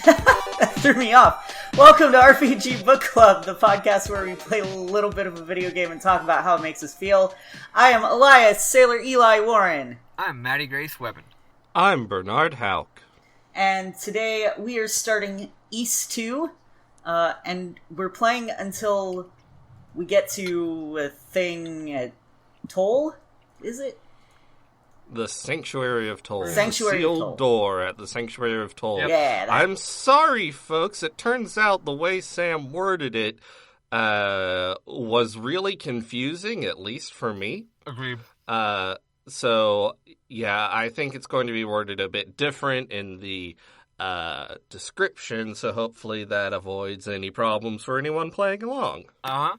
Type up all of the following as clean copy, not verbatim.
That threw me off. Welcome to RPG Book Club, the podcast where we play a little bit of a video game and talk about how it makes us feel. I am Elias Sailor Eli Warren. I'm Maddie Grace Webben. I'm Bernard Hauk. And today we are starting I&II, and we're playing until we get to a thing at Toal, is it? The Sanctuary of Toal. Sanctuary the of sealed Toal. door at the Sanctuary of Toal. Yep. Yeah. I'm sorry, folks. It turns out the way Sam worded it was really confusing, at least for me. Agreed. So, yeah, I think it's going to be worded a bit different in the description, so hopefully that avoids any problems for anyone playing along. Uh-huh.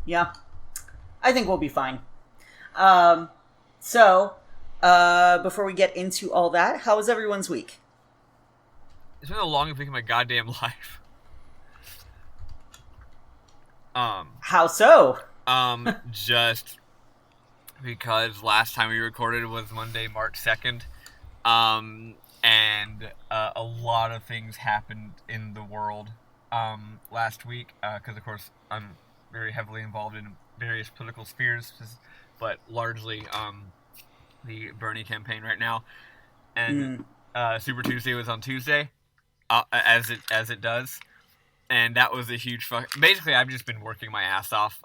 Yeah. I think we'll be fine. So, before we get into all that, how was everyone's week? It's been the longest week of my goddamn life. How so? Just because last time we recorded was Monday, March 2nd, and a lot of things happened in the world last week, because of course I'm very heavily involved in various political spheres, but largely the Bernie campaign right now. And Super Tuesday was on Tuesday, as it does, and that was a huge basically I've just been working my ass off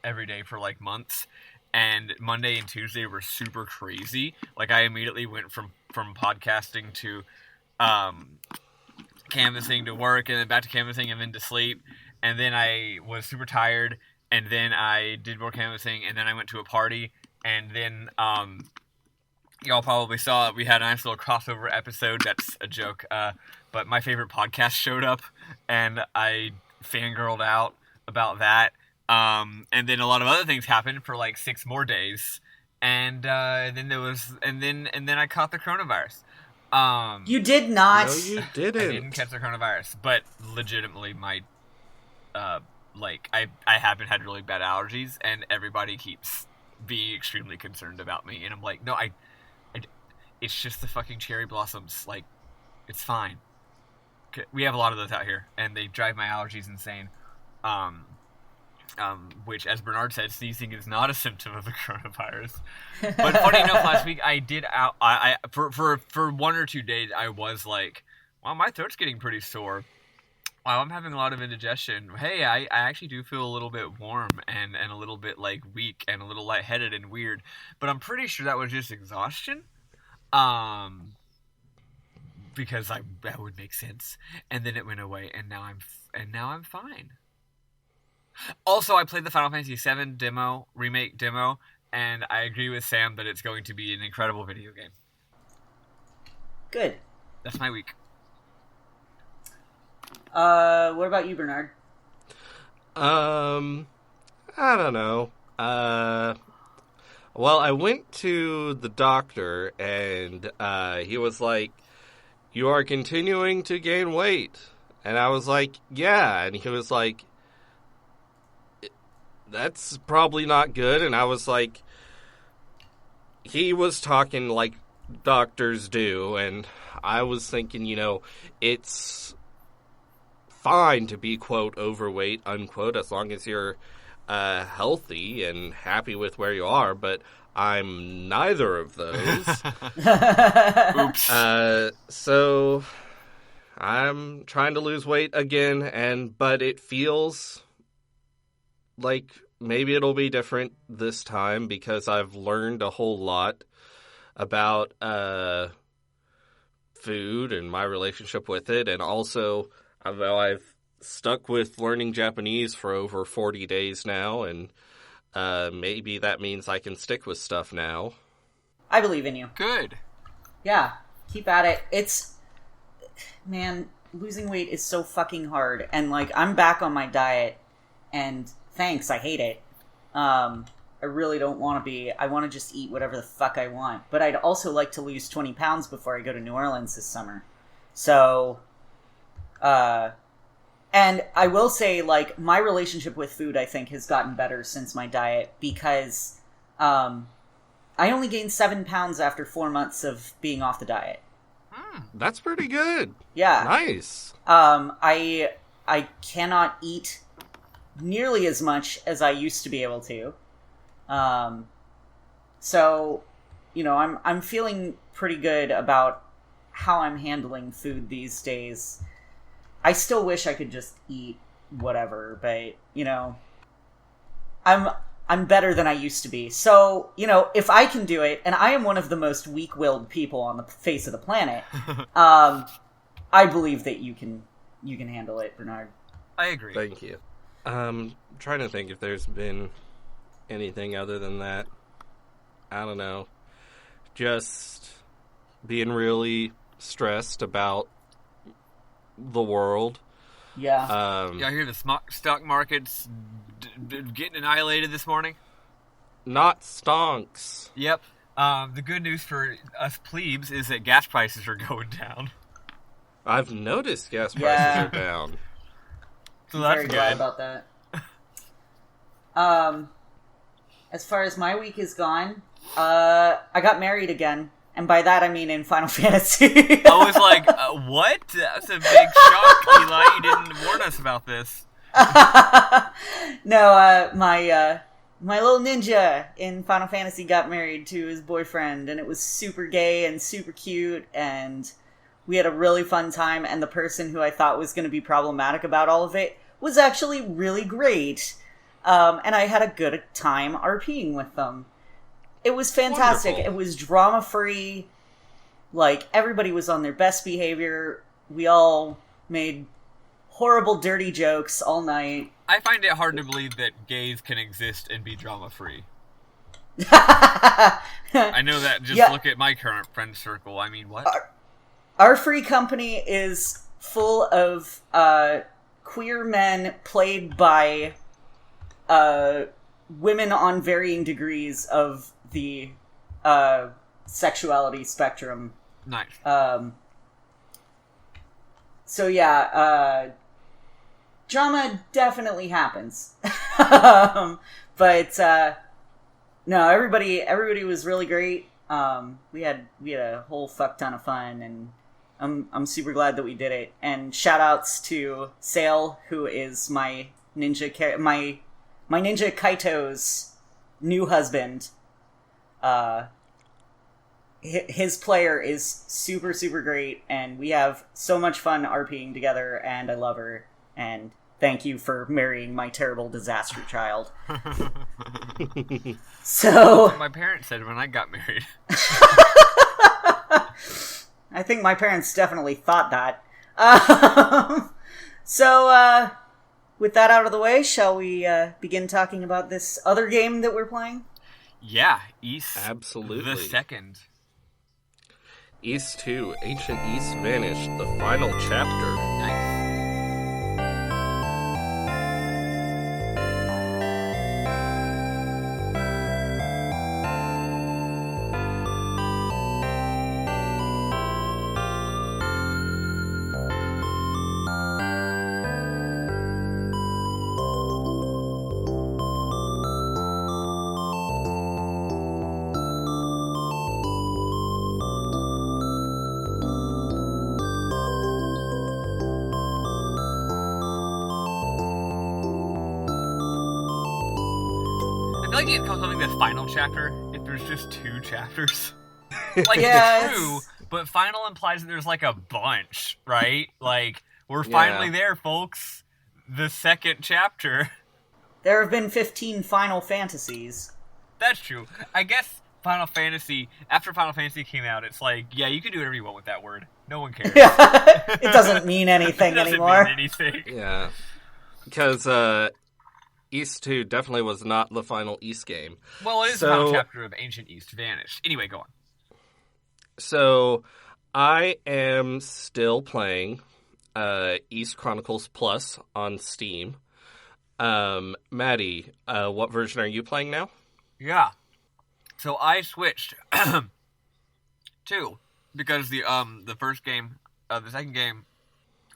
every day for like months, and Monday and Tuesday were super crazy. Like, I immediately went from podcasting to canvassing to work, and then back to canvassing, and then to sleep, and then I was super tired, and then I did more canvassing, and then I went to a party, and then y'all probably saw we had a nice little crossover episode. That's a joke, but my favorite podcast showed up, and I fangirled out about that. And then a lot of other things happened for like 6 more days, and then there was, and then I caught the coronavirus. You did not. No, you didn't. I didn't catch the coronavirus, but legitimately, my I haven't had really bad allergies, and everybody keeps being extremely concerned about me, and I'm like, no, I it's just the fucking cherry blossoms. Like, it's fine. We have a lot of those out here, and they drive my allergies insane. Which, as Bernard said, sneezing is not a symptom of the coronavirus. But funny enough, last week I did for 1 or 2 days I was like, wow, my throat's getting pretty sore. Wow, I'm having a lot of indigestion. Hey, I actually do feel a little bit warm and a little bit like weak and a little lightheaded and weird. But I'm pretty sure that was just exhaustion. Because that would make sense. And then it went away, and now I'm fine. Also, I played the Final Fantasy VII remake demo, and I agree with Sam that it's going to be an incredible video game. Good. That's my week. What about you, Bernard? I don't know. Well, I went to the doctor, and he was like, "You are continuing to gain weight." And I was like, "Yeah." And he was like, "That's probably not good." And I was like, he was talking like doctors do, and I was thinking, it's fine to be, quote, overweight, unquote, as long as you're healthy and happy with where you are, but I'm neither of those. Oops. So I'm trying to lose weight again, but it feels like maybe it'll be different this time because I've learned a whole lot about food and my relationship with it, and also I've stuck with learning Japanese for over 40 days now, and maybe that means I can stick with stuff now. I believe in you. Good. Yeah, keep at it. Man, losing weight is so fucking hard, and like, I'm back on my diet, and thanks, I hate it. I really don't want to be. I want to just eat whatever the fuck I want. But I'd also like to lose 20 pounds before I go to New Orleans this summer. So, and I will say, like, my relationship with food, I think, has gotten better since my diet because I only gained 7 pounds after 4 months of being off the diet. That's pretty good. Yeah. Nice. I cannot eat nearly as much as I used to be able to. So, I'm feeling pretty good about how I'm handling food these days. I still wish I could just eat whatever, but I'm better than I used to be. So, if I can do it, and I am one of the most weak-willed people on the face of the planet, I believe that you can handle it, Bernard. I agree. Thank you. Trying to think if there's been anything other than that. I don't know. Just being really stressed about the world. Yeah. I hear the stock market's getting annihilated this morning. Not stonks. Yep. The good news for us plebes is that gas prices are going down. I've noticed gas prices are down. So that's very good. glad about that. As far as my week is gone, I got married again. And by that I mean in Final Fantasy. I was like, what? That's a big shock, Eli. You didn't warn us about this. No, my little ninja in Final Fantasy got married to his boyfriend, and it was super gay and super cute, and we had a really fun time, and the person who I thought was going to be problematic about all of it was actually really great. And I had a good time RPing with them. It was fantastic. Wonderful. It was drama-free. Like, everybody was on their best behavior. We all made horrible, dirty jokes all night. I find it hard to believe that gays can exist and be drama-free. I know that. Just look at my current friend circle. I mean, what? Our free company is full of queer men played by women on varying degrees of the sexuality spectrum. Nice. So yeah, drama definitely happens. But no, everybody was really great. We had a whole fuck ton of fun, and I'm super glad that we did it. And shout outs to Sale, who is my ninja my ninja Kaito's new husband. His player is super, super great, and we have so much fun RPing together, and I love her, and thank you for marrying my terrible disaster child. So... That's what my parents said when I got married. I think my parents definitely thought that. So, with that out of the way, shall we begin talking about this other game that we're playing? Yeah, East. Absolutely. The second. East 2, Ancient East Vanished, the final chapter. Nice. I feel like it becomes something the final chapter if there's just 2 chapters. Like, Yeah, it's true, but final implies that there's like a bunch, right? Like, we're finally there, folks. The second chapter. There have been 15 Final Fantasies. That's true. I guess Final Fantasy, after Final Fantasy came out, it's like, yeah, you can do whatever you want with that word. No one cares. It doesn't mean anything it doesn't anymore. mean anything. Yeah. Because East 2 definitely was not the final East game. Well, it is the final chapter of Ancient East Vanished. Anyway, go on. So, I am still playing I&II Chronicles Plus on Steam. Maddie, what version are you playing now? Yeah. So I switched to, because the first game, the second game,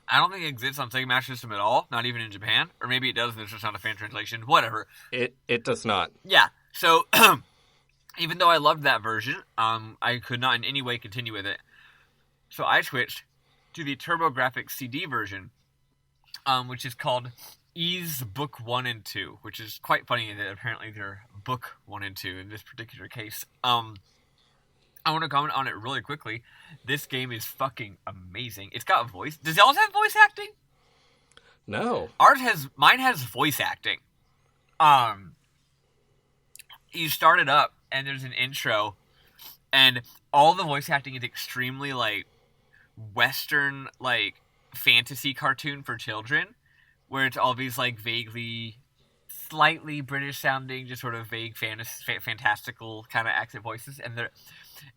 I don't think it exists on Sega Master System at all, not even in Japan. Or maybe it does, and it's just not a fan translation. Whatever. It does not. Yeah. So, even though I loved that version, I could not in any way continue with it. So I switched to the TurboGrafx CD version, which is called Ys Book 1 and 2, which is quite funny that apparently they're Book 1 and 2 in this particular case. I want to comment on it really quickly. This game is fucking amazing. It's got voice. Does y'all have voice acting? No. Mine has voice acting. You start it up, and there's an intro, and all the voice acting is extremely, like, Western, like, fantasy cartoon for children, where it's all these, like, vaguely, slightly British-sounding, just sort of vague fantastical kind of accent voices,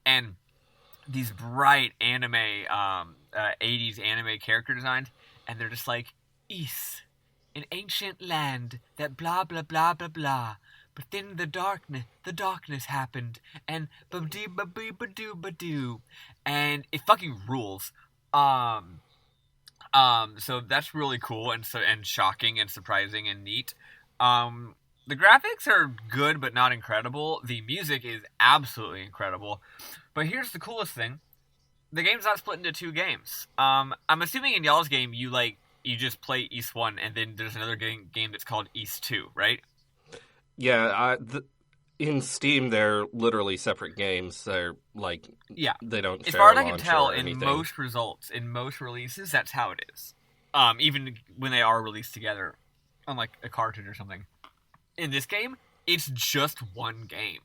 and these bright anime, 80s anime character designs, and they're just like, Ys, an ancient land that blah blah blah blah blah. But then the darkness happened, and ba-dee-ba-bee-ba-doo-ba-doo, and it fucking rules. So that's really cool and shocking and surprising and neat. The graphics are good but not incredible. The music is absolutely incredible. But here's the coolest thing: the game's not split into two games. I'm assuming in y'all's game you just play Ys 1, and then there's another game that's called Ys 2, right? Yeah, in Steam, they're literally separate games. They're like, they don't share. As far as I can launcher tell, or in anything. most releases, that's how it is. Even when they are released together on like a cartridge or something. In this game, it's just one game.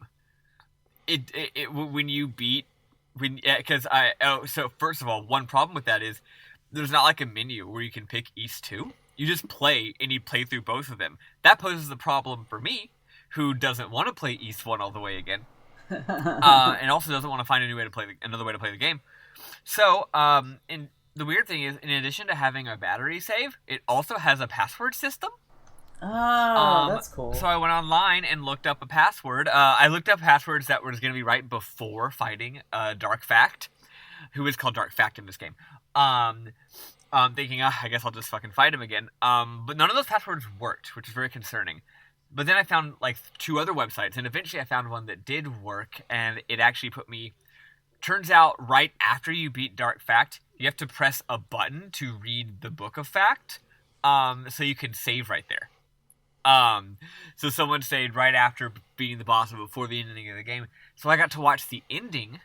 So first of all, one problem with that is there's not like a menu where you can pick Ys 2. You just play, and you play through both of them. That poses a problem for me, who doesn't want to play Ys 1 all the way again, and also doesn't want to find another way to play the game. So, and the weird thing is, in addition to having a battery save, it also has a password system. Oh, that's cool. So I went online and looked up a password. I looked up passwords that was going to be right before fighting Dark Fact, who is called Dark Fact in this game. Thinking, I guess I'll just fucking fight him again. But none of those passwords worked, which is very concerning. But then I found, like, 2 other websites, and eventually I found one that did work, and it actually put me... Turns out, right after you beat Dark Fact, you have to press a button to read the Book of Fact, so you can save right there. So someone saved right after beating the boss and before the ending of the game. So I got to watch the ending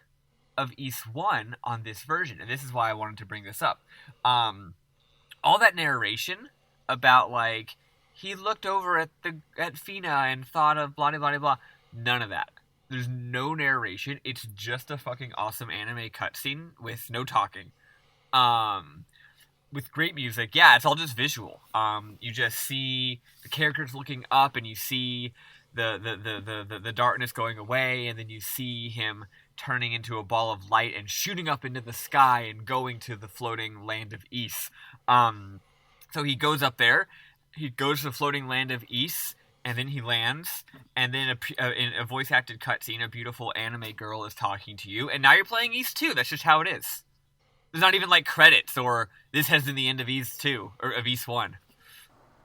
of Ys 1 on this version, and this is why I wanted to bring this up. All that narration about, like, he looked over at Fina and thought of blah blah blah blah. None of that. There's no narration. It's just a fucking awesome anime cutscene with no talking. With great music. Yeah, it's all just visual. You just see the characters looking up, and you see the darkness going away, and then you see him turning into a ball of light and shooting up into the sky and going to the floating land of Ys. So he goes up there. He goes to the floating land of Ys, and then he lands, and then in a voice-acted cutscene, a beautiful anime girl is talking to you, and now you're playing Ys 2. That's just how it is. There's not even, like, credits, or this has been the end of Ys 2, or of Ys 1.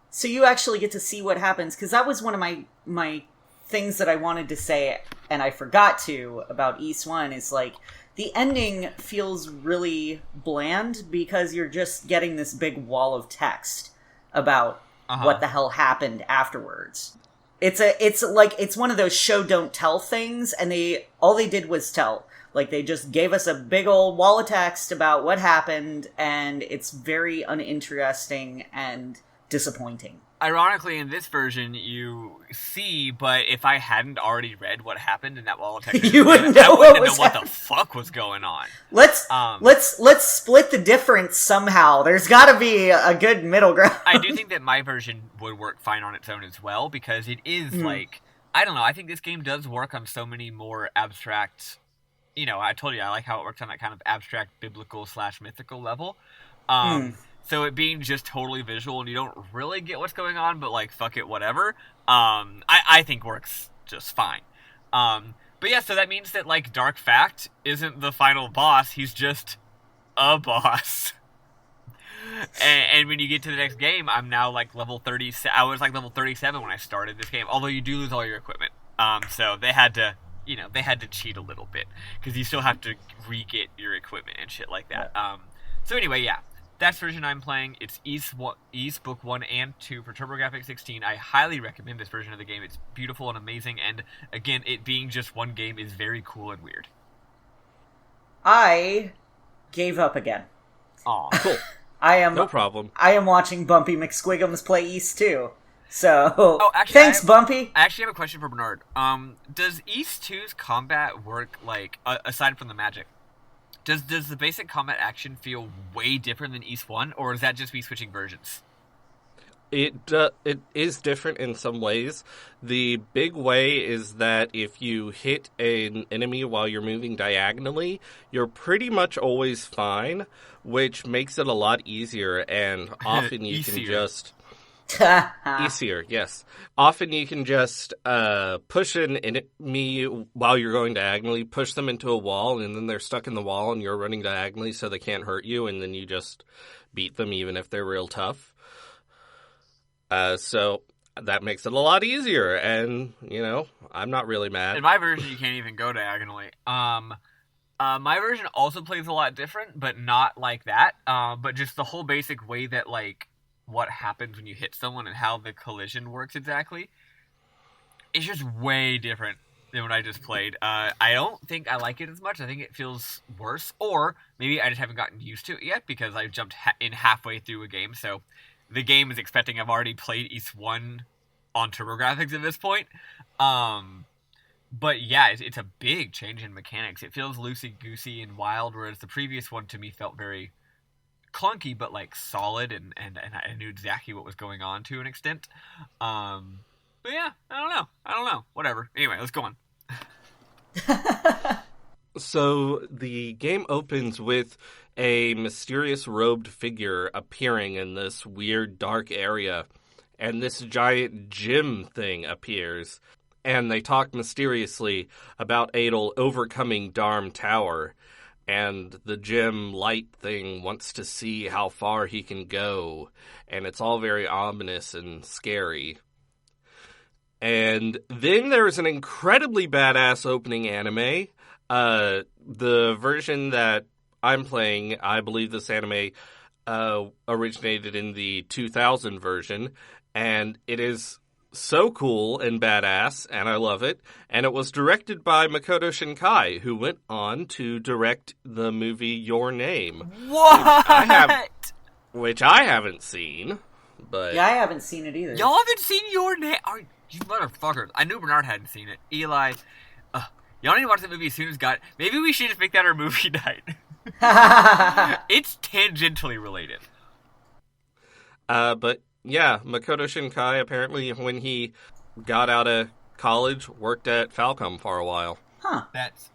So you actually get to see what happens, because that was one of my things that I wanted to say, and I forgot to, about Ys 1, is, like, the ending feels really bland, because you're just getting this big wall of text about what the hell happened afterwards. It's one of those show don't tell things, and all they did was tell. Like, they just gave us a big old wall of text about what happened, and it's very uninteresting and disappointing. Ironically, in this version, you see, but if I hadn't already read what happened in that wall of text, you wouldn't I know wouldn't know what the fuck was going on. Let's split the difference somehow. There's got to be a good middle ground. I do think that my version would work fine on its own as well, because it is like, I don't know, I think this game does work on so many more abstract, you know, I told you I like how it works on that kind of abstract biblical / mythical level. So it being just totally visual and you don't really get what's going on, but like, fuck it, whatever, I think works just fine. But yeah, so that means that, like, Dark Fact isn't the final boss, he's just a boss. and when you get to the next game, I'm now, like, level 30, I was, like, level 37 when I started this game, although you do lose all your equipment. So they had to they had to cheat a little bit because you still have to re-get your equipment and shit like that. Yeah. So anyway, yeah, that's the version I'm playing. It's East Book 1 and 2 for TurboGrafx 16. I highly recommend this version of the game. It's beautiful and amazing, and again, it being just one game is very cool and weird. I gave up again. Aw, Cool. No problem. I am watching Bumpy McSquigums play East 2. So, actually, thanks, Bumpy. I actually have a question for Bernard. Does East 2's combat work, like, aside from the magic? Does the basic combat action feel way different than East 1, or is that just me switching versions? It is different in some ways. The big way is that if you hit an enemy while you're moving diagonally, you're pretty much always fine, which makes it a lot easier, and often you can just... Easier, yes. Often you can just push an enemy while you're going diagonally, push them into a wall, and then they're stuck in the wall, and you're running diagonally so they can't hurt you, and then you just beat them even if they're real tough. So that makes it a lot easier, and, I'm not really mad. In my version, you can't even go diagonally. My version also plays a lot different, but not like that. But just the whole basic way that, like, what happens when you hit someone and how the collision works exactly, it's just way different than what I just played. I don't think I like it as much. I think it feels worse, or maybe I just haven't gotten used to it yet because I jumped in halfway through a game, so the game is expecting I've already played East 1 on TurboGrafx at this point. But yeah, it's a big change in mechanics. It feels loosey-goosey and wild, whereas the previous one to me felt very clunky, but like solid, and I knew exactly what was going on to an extent. But yeah, I don't know. Whatever. Anyway, let's go on. So the game opens with a mysterious robed figure appearing in this weird dark area, and this giant gym thing appears, and they talk mysteriously about Adel overcoming Darm Tower, and the gym light thing wants to see how far he can go, and it's all very ominous and scary. And then there's an incredibly badass opening anime. The version that I'm playing, I believe this anime originated in the 2000 version, and it is so cool and badass, and I love it. And it was directed by Makoto Shinkai, who went on to direct the movie Your Name. What? Which I haven't seen, but... Yeah, I haven't seen it either. Y'all haven't seen Your Name? You motherfuckers. I knew Bernard hadn't seen it. Eli... y'all need to watch that movie as soon as maybe we should just make that our movie night. It's tangentially related. But yeah, Makoto Shinkai apparently, when he got out of college, worked at Falcom for a while. Huh. That's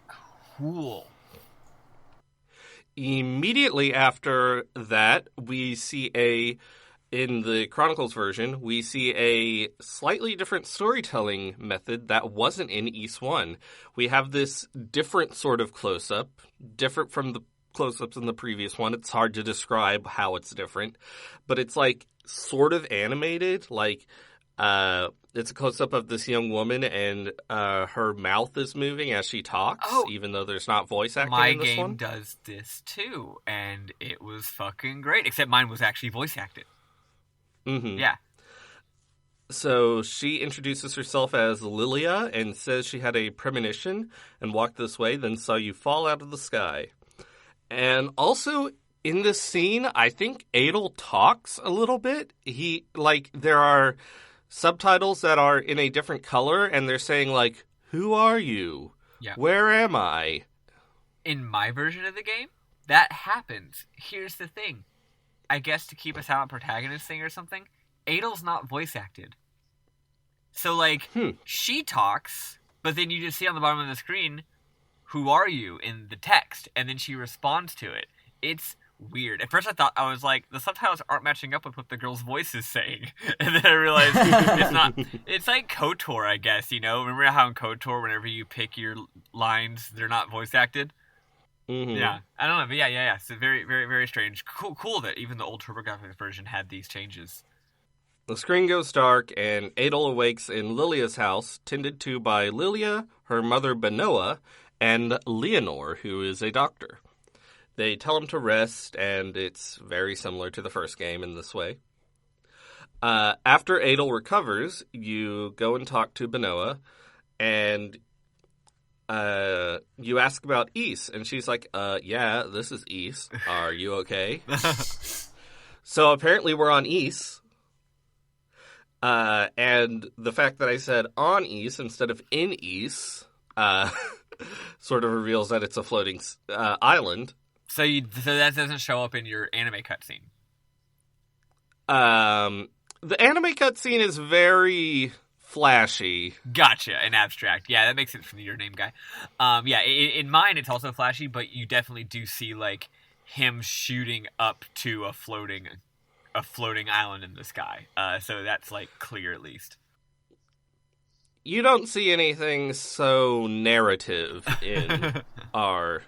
cool. Immediately after that, we see in the Chronicles version, we see a slightly different storytelling method that wasn't in East 1. We have this different sort of close-up, different from the close-ups in the previous one. It's hard to describe how it's different, but it's like sort of animated, like it's a close-up of this young woman and her mouth is moving as she talks, even though there's not voice acting in this one. My game does this too, and it was fucking great, except mine was actually voice acted. Mm-hmm. Yeah. So she introduces herself as Lilia and says she had a premonition and walked this way, then saw you fall out of the sky. And also in this scene, I think Adel talks a little bit. There are subtitles that are in a different color, and they're saying, like, who are you? Yeah. Where am I? In my version of the game, that happens. Here's the thing. I guess to keep a silent protagonist thing or something, Adel's not voice acted. So, like, she talks, but then you just see on the bottom of the screen, who are you, in the text, and then she responds to it. It's weird. At first I was like, the subtitles aren't matching up with what the girl's voice is saying. And then I realized it's not. It's like KOTOR, I guess, Remember how in KOTOR, whenever you pick your lines, they're not voice acted? Mm-hmm. Yeah, I don't know, but yeah. So very, very, very strange. Cool that even the old TurboGrafx version had these changes. The screen goes dark, and Adel awakes in Lilia's house, tended to by Lilia, her mother Benoa, and Leonor, who is a doctor. They tell him to rest, and it's very similar to the first game in this way. After Adel recovers, you go and talk to Benoa, and you ask about Ys, and she's like, yeah, this is Ys. Are you okay? So apparently we're on Ys. And the fact that I said on Ys instead of in Ys sort of reveals that it's a floating island. So that doesn't show up in your anime cutscene? The anime cutscene is very flashy. Gotcha, and abstract. Yeah, that makes sense from your name guy. Yeah, in mine it's also flashy, but you definitely do see like him shooting up to a floating island in the sky. So that's like clear at least. You don't see anything so narrative in our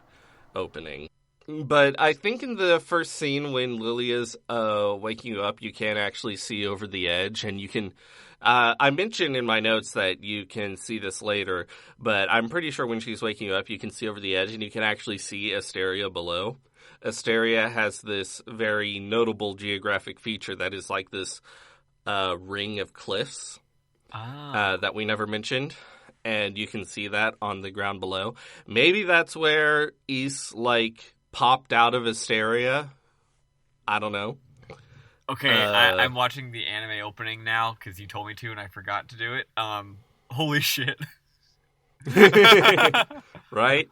opening. But I think in the first scene when Lilia's waking you up, you can actually see over the edge, and you can... I mentioned in my notes that you can see this later, but I'm pretty sure when she's waking you up, you can see over the edge, and you can actually see Asteria below. Asteria has this very notable geographic feature that is like this ring of cliffs that we never mentioned, and you can see that on the ground below. Maybe that's where Ys, like, popped out of Asteria. I don't know. Okay, I'm watching the anime opening now because you told me to and I forgot to do it. Holy shit. Right?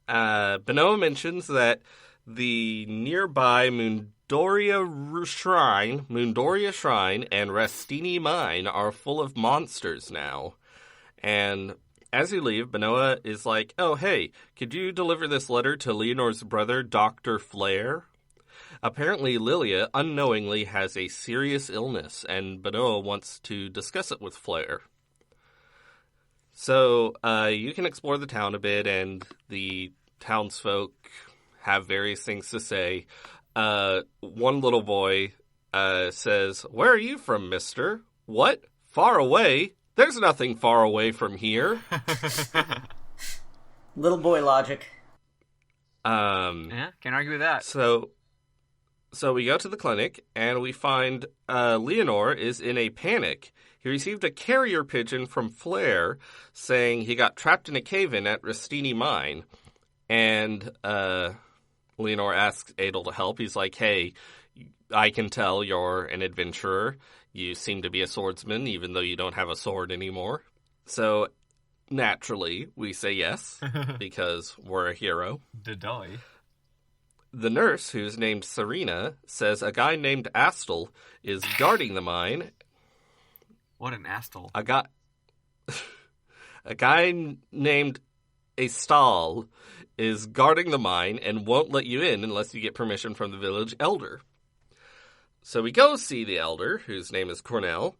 Benoa mentions that the nearby Moondoria Shrine and Restini Mine are full of monsters now. And as you leave, Benoa is like, oh, hey, could you deliver this letter to Leonor's brother, Dr. Flare? Apparently, Lilia unknowingly has a serious illness, and Benoa wants to discuss it with Flare. So, you can explore the town a bit, and the townsfolk have various things to say. One little boy says, "Where are you from, mister?" "What? Far away? There's nothing far away from here." Little boy logic. Yeah, can't argue with that. So we go to the clinic, and we find Leonor is in a panic. He received a carrier pigeon from Flare saying he got trapped in a cave-in at Restini Mine. And Leonor asks Adel to help. He's like, hey, I can tell you're an adventurer. You seem to be a swordsman, even though you don't have a sword anymore. So, naturally, we say yes, because we're a hero. Dedoy. The nurse, who's named Serena, says a guy named Astel is guarding the mine. What an Astel. A guy named Astal is guarding the mine and won't let you in unless you get permission from the village elder. So we go see the elder, whose name is Cornell,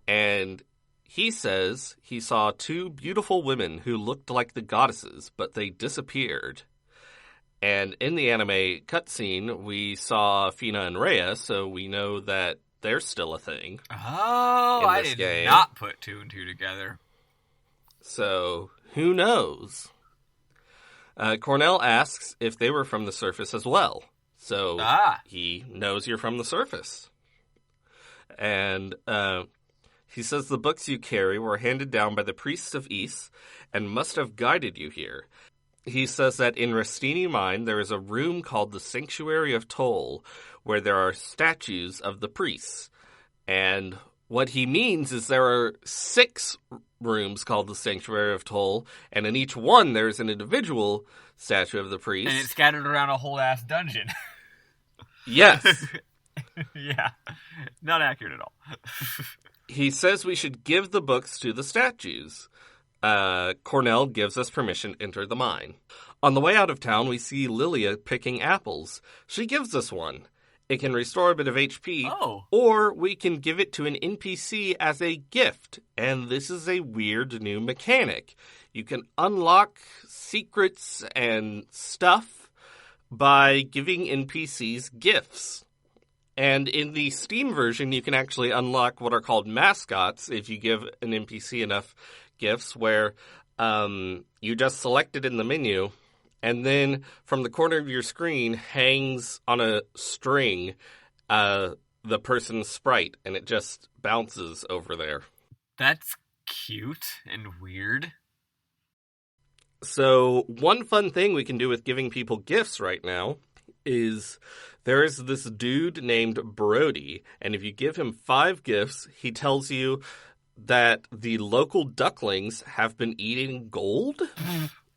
and he says he saw two beautiful women who looked like the goddesses, but they disappeared. And in the anime cutscene, we saw Fina and Rhea, so we know that they're still a thing. Oh, I did not put two and two together. So, who knows? Cornell asks if they were from the surface as well. So, he knows you're from the surface. And he says the books you carry were handed down by the priests of Ys and must have guided you here. He says that in Restini Mine, there is a room called the Sanctuary of Toal, where there are statues of the priests. And what he means is there are 6 rooms called the Sanctuary of Toal, and in each one there's an individual statue of the priest. And it's scattered around a whole-ass dungeon. Yes. Yeah. Not accurate at all. He says we should give the books to the statues. Cornell gives us permission to enter the mine. On the way out of town, we see Lilia picking apples. She gives us one. It can restore a bit of HP, or we can give it to an NPC as a gift. And this is a weird new mechanic. You can unlock secrets and stuff by giving NPCs gifts. And in the Steam version, you can actually unlock what are called mascots if you give an NPC enough gifts, where you just select it in the menu, and then from the corner of your screen hangs on a string the person's sprite, and it just bounces over there. That's cute and weird. So one fun thing we can do with giving people gifts right now is there's this dude named Brody, and if you give him 5 gifts, he tells you that the local ducklings have been eating gold.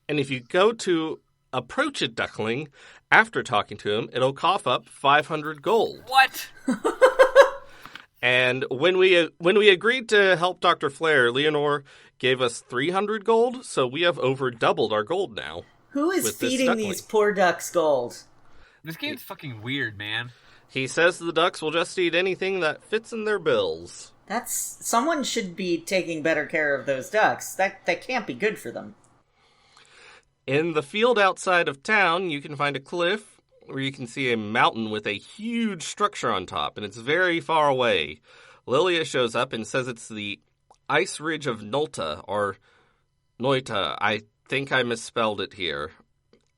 And if you go to approach a duckling after talking to him, it'll cough up 500 gold. What? And when we agreed to help Dr. Flare, Leonore gave us 300 gold, so we have over doubled our gold now. Who is feeding these poor ducks gold? This game's fucking weird, man. He says the ducks will just eat anything that fits in their bills. Someone should be taking better care of those ducks. That can't be good for them. In the field outside of town, you can find a cliff where you can see a mountain with a huge structure on top, and it's very far away. Lilia shows up and says it's the Ice Ridge of Nolta, or Noita. I think I misspelled it here,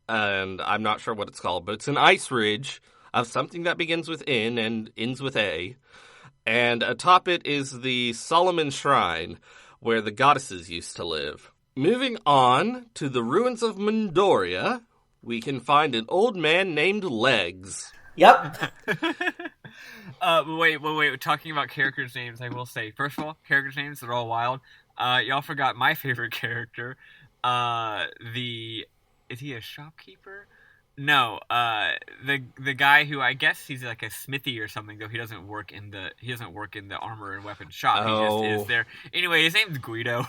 and I'm not sure what it's called, but it's an ice ridge of something that begins with N and ends with A, and atop it is the Solomon Shrine, where the goddesses used to live. Moving on to the ruins of Moondoria, we can find an old man named Legs. Yep. Wait. Talking about characters' names, I will say, first of all, characters' names, they're all wild. Y'all forgot my favorite character. Is he a shopkeeper? No, the guy who, I guess he's like a smithy or something, though he doesn't work in the armor and weapons shop. Oh. He just is there. Anyway, his name's Guido.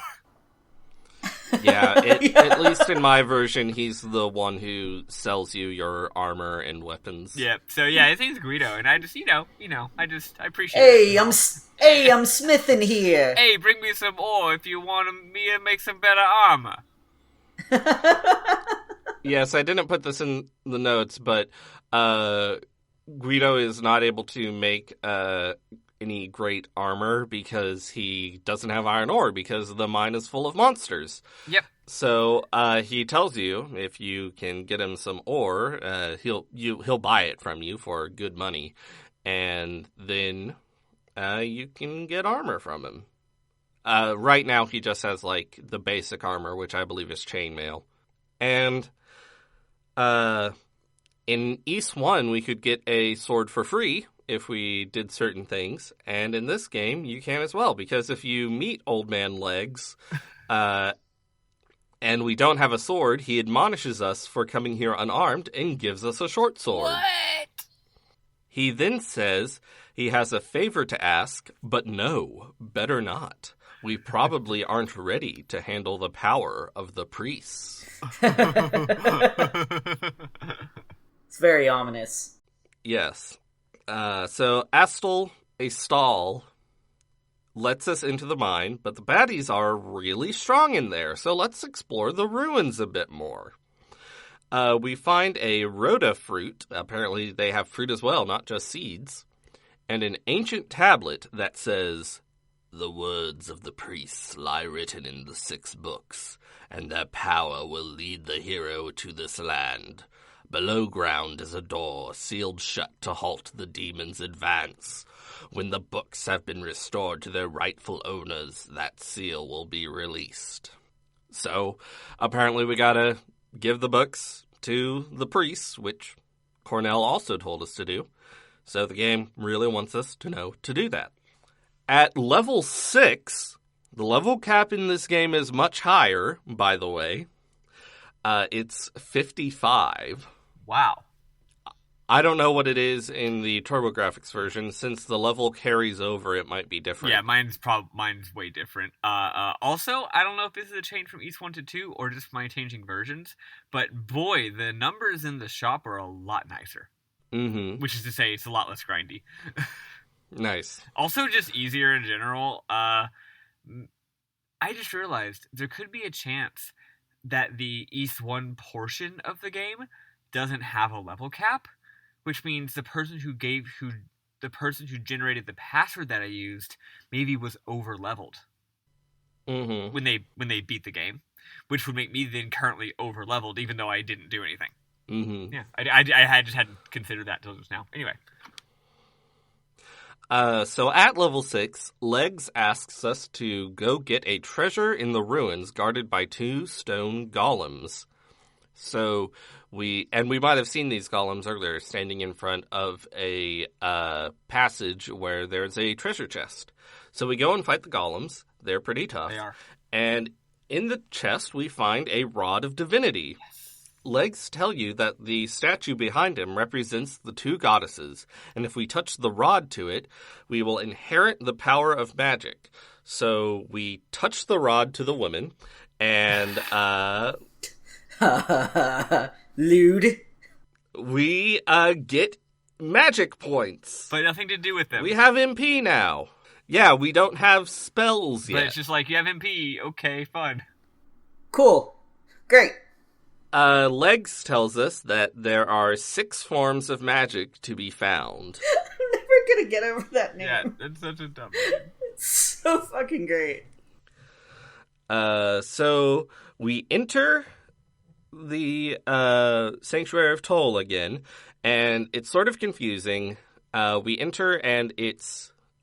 Yeah, at least in my version, he's the one who sells you your armor and weapons. Yep. So yeah, his name's Guido, and I just, I appreciate it. I'm smithing here. Hey, bring me some ore if you want me to make some better armor. Yes, I didn't put this in the notes, but Guido is not able to make any great armor because he doesn't have iron ore because the mine is full of monsters. Yep. So he tells you if you can get him some ore, he'll buy it from you for good money, and then you can get armor from him. Right now he just has like the basic armor, which I believe is chainmail. And in East 1 we could get a sword for free if we did certain things, and in this game you can as well, because if you meet Old Man Legs and we don't have a sword, he admonishes us for coming here unarmed and gives us a short sword. What? He then says he has a favor to ask, but no, better not. We probably aren't ready to handle the power of the priests. It's very ominous. Yes. So Astal, a stall, lets us into the mine, but the baddies are really strong in there, so let's explore the ruins a bit more. We find a rhoda fruit. Apparently they have fruit as well, not just seeds. And an ancient tablet that says, "The words of the priests lie written in the 6 books, and their power will lead the hero to this land. Below ground is a door, sealed shut to halt the demon's advance. When the books have been restored to their rightful owners, that seal will be released." So, apparently we gotta give the books to the priests, which Cornell also told us to do. So the game really wants us to know to do that. At level 6, the level cap in this game is much higher, by the way. It's 55. Wow. I don't know what it is in the TurboGrafx version. Since the level carries over, it might be different. Yeah, mine's way different. Also, I don't know if this is a change from East 1 to 2 or just my changing versions, but boy, the numbers in the shop are a lot nicer. Mm-hmm. Which is to say, it's a lot less grindy. Nice. Also, just easier in general. I just realized there could be a chance that the East 1 portion of the game doesn't have a level cap, which means the person who the person who generated the password that I used maybe was over leveled when they beat the game, which would make me then currently over leveled, even though I didn't do anything. Mm-hmm. Yeah, I just hadn't considered that till just now. Anyway. So at level 6, Legs asks us to go get a treasure in the ruins guarded by 2 stone golems. So we might have seen these golems earlier standing in front of a passage where there's a treasure chest. So we go and fight the golems. They're pretty tough. They are. And in the chest we find a rod of divinity. Yes. Legs tell you that the statue behind him represents the 2 goddesses, and if we touch the rod to it, we will inherit the power of magic. So we touch the rod to the woman, and lewd. We get magic points. But nothing to do with them. We have MP now. Yeah, we don't have spells yet. But it's just like, you have MP, okay, fun. Cool. Great. Legs tells us that there are 6 forms of magic to be found. I'm never gonna get over that name. Yeah, that's such a dumb name. It's so fucking great. So we enter the Sanctuary of Toal again, and it's sort of confusing. We enter and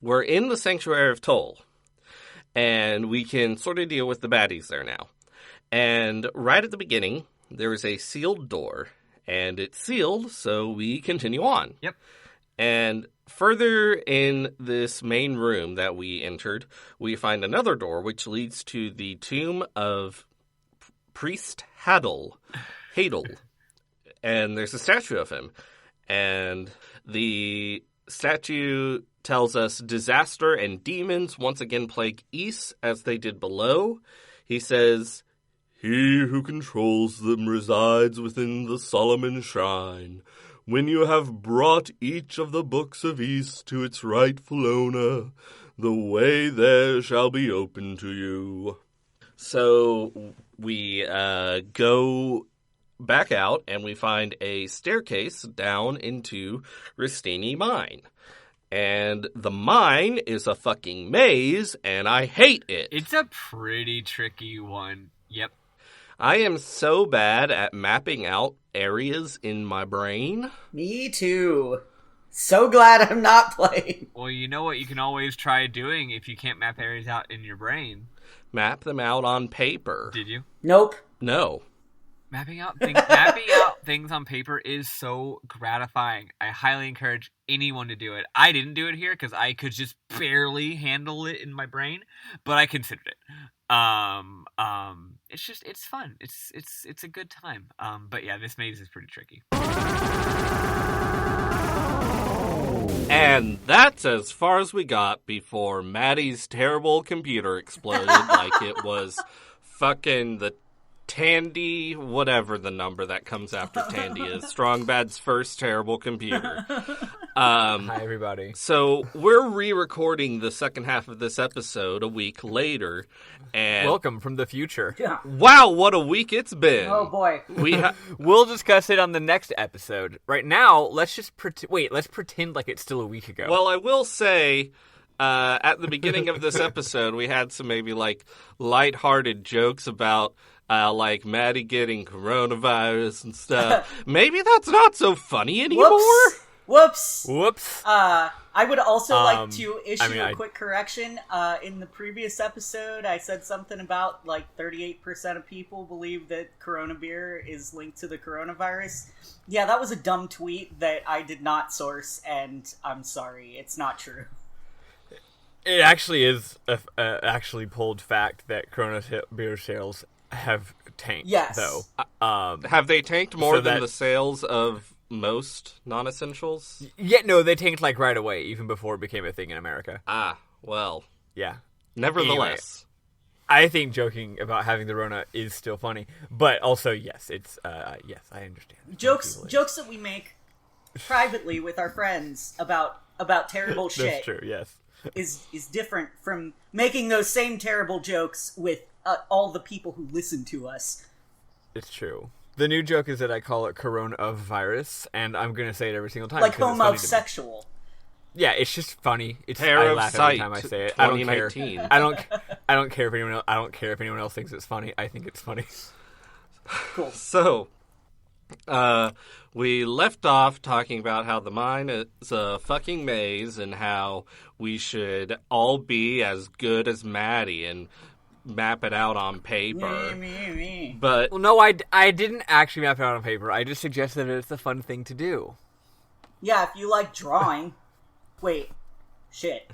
we're in the Sanctuary of Toal, and we can sort of deal with the baddies there now. And right at the beginning, there is a sealed door, and it's sealed, so we continue on. Yep. And further in this main room that we entered, we find another door, which leads to the tomb of Priest Hadel. And there's a statue of him. And the statue tells us disaster and demons once again plague East as they did below. He says, "He who controls them resides within the Solomon Shrine. When you have brought each of the books of East to its rightful owner, the way there shall be open to you." So we go back out and we find a staircase down into Ristini Mine. And the mine is a fucking maze, and I hate it. It's a pretty tricky one. Yep. I am so bad at mapping out areas in my brain. Me too. So glad I'm not playing. Well, you know what you can always try doing if you can't map areas out in your brain? Map them out on paper. Did you? Nope. No. Mapping out things on paper is so gratifying. I highly encourage anyone to do it. I didn't do it here because I could just barely handle it in my brain, but I considered it. It's fun. It's a good time. But yeah, this maze is pretty tricky. And that's as far as we got before Maddie's terrible computer exploded like it was fucking the Tandy, whatever the number that comes after Tandy is. Strong Bad's first terrible computer. Hi, everybody. So we're re-recording the second half of this episode a week later. And welcome from the future. Yeah. Wow, what a week it's been. Oh, boy. We'll discuss it on the next episode. Right now, let's just let's pretend like it's still a week ago. Well, I will say, at the beginning of this episode, we had some maybe like lighthearted jokes about like Maddie getting coronavirus and stuff. Maybe that's not so funny anymore. Whoops. I would also like to issue a quick correction. In the previous episode, I said something about like 38% of people believe that Corona beer is linked to the coronavirus. Yeah, that was a dumb tweet that I did not source, and I'm sorry. It's not true. It actually is a actually pulled fact that Corona beer sales have tanked. Yes. Though. Have they tanked more than the sales of most non-essentials? Yeah, no, they tanked like right away, even before it became a thing in America. Ah, well. Yeah. Nevertheless. Anyway, I think joking about having the Rona is still funny, but also, yes, it's, yes, I understand. Jokes that we make privately with our friends about terrible shit. That's true, yes. is different from making those same terrible jokes with all the people who listen to us. It's true. The new joke is that I call it coronavirus, and I'm going to say it every single time. Like homosexual. Yeah, it's just funny. Pair I of laugh Sight, every time I say it. I don't care. 2019. I don't care if anyone else. I don't care if anyone else thinks it's funny. I think it's funny. Cool. So, we left off talking about how the mine is a fucking maze and how we should all be as good as Maddie and map it out on paper. Me. But Well, no, I didn't actually map it out on paper. I just suggested that it's a fun thing to do. Yeah, if you like drawing. Wait. Shit.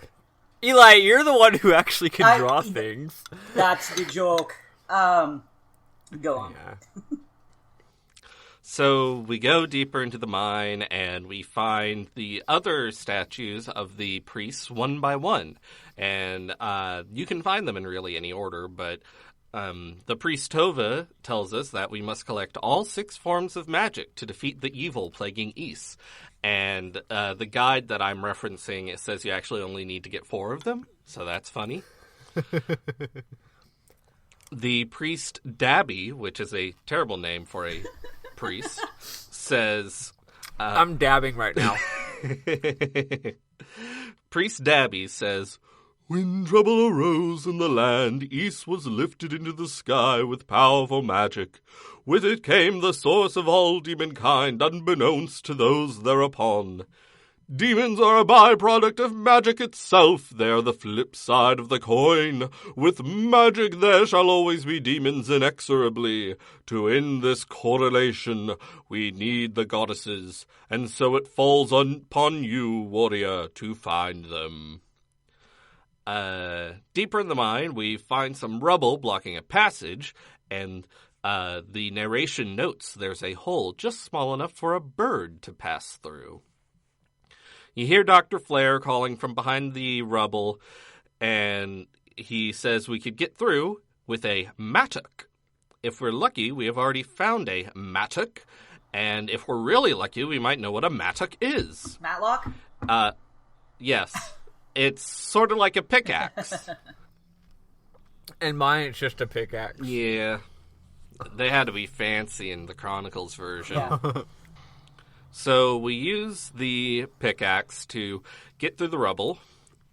Eli, you're the one who actually can draw things. That's the joke. Go on. Yeah. so we go deeper into the mine and we find the other statues of the priests one by one. And you can find them in really any order, but the priest Tova tells us that we must collect all 6 forms of magic to defeat the evil plaguing Ys. And the guide that I'm referencing, it says you actually only need to get 4 of them, so that's funny. The priest Dabby, which is a terrible name for a priest, says... I'm dabbing right now. Priest Dabby says, "When trouble arose in the land, Ys was lifted into the sky with powerful magic. With it came the source of all demonkind, unbeknownst to those thereupon. Demons are a byproduct of magic itself. They are the flip side of the coin. With magic there shall always be demons inexorably. To end this correlation, we need the goddesses, and so it falls upon you, warrior, to find them." Deeper in the mine, we find some rubble blocking a passage, and the narration notes there's a hole just small enough for a bird to pass through. You hear Dr. Flare calling from behind the rubble, and he says we could get through with a mattock. If we're lucky, we have already found a mattock, and if we're really lucky, we might know what a mattock is. Matlock? Yes. It's sort of like a pickaxe. And mine, it's just a pickaxe. Yeah. They had to be fancy in the Chronicles version. Yeah. So we use the pickaxe to get through the rubble,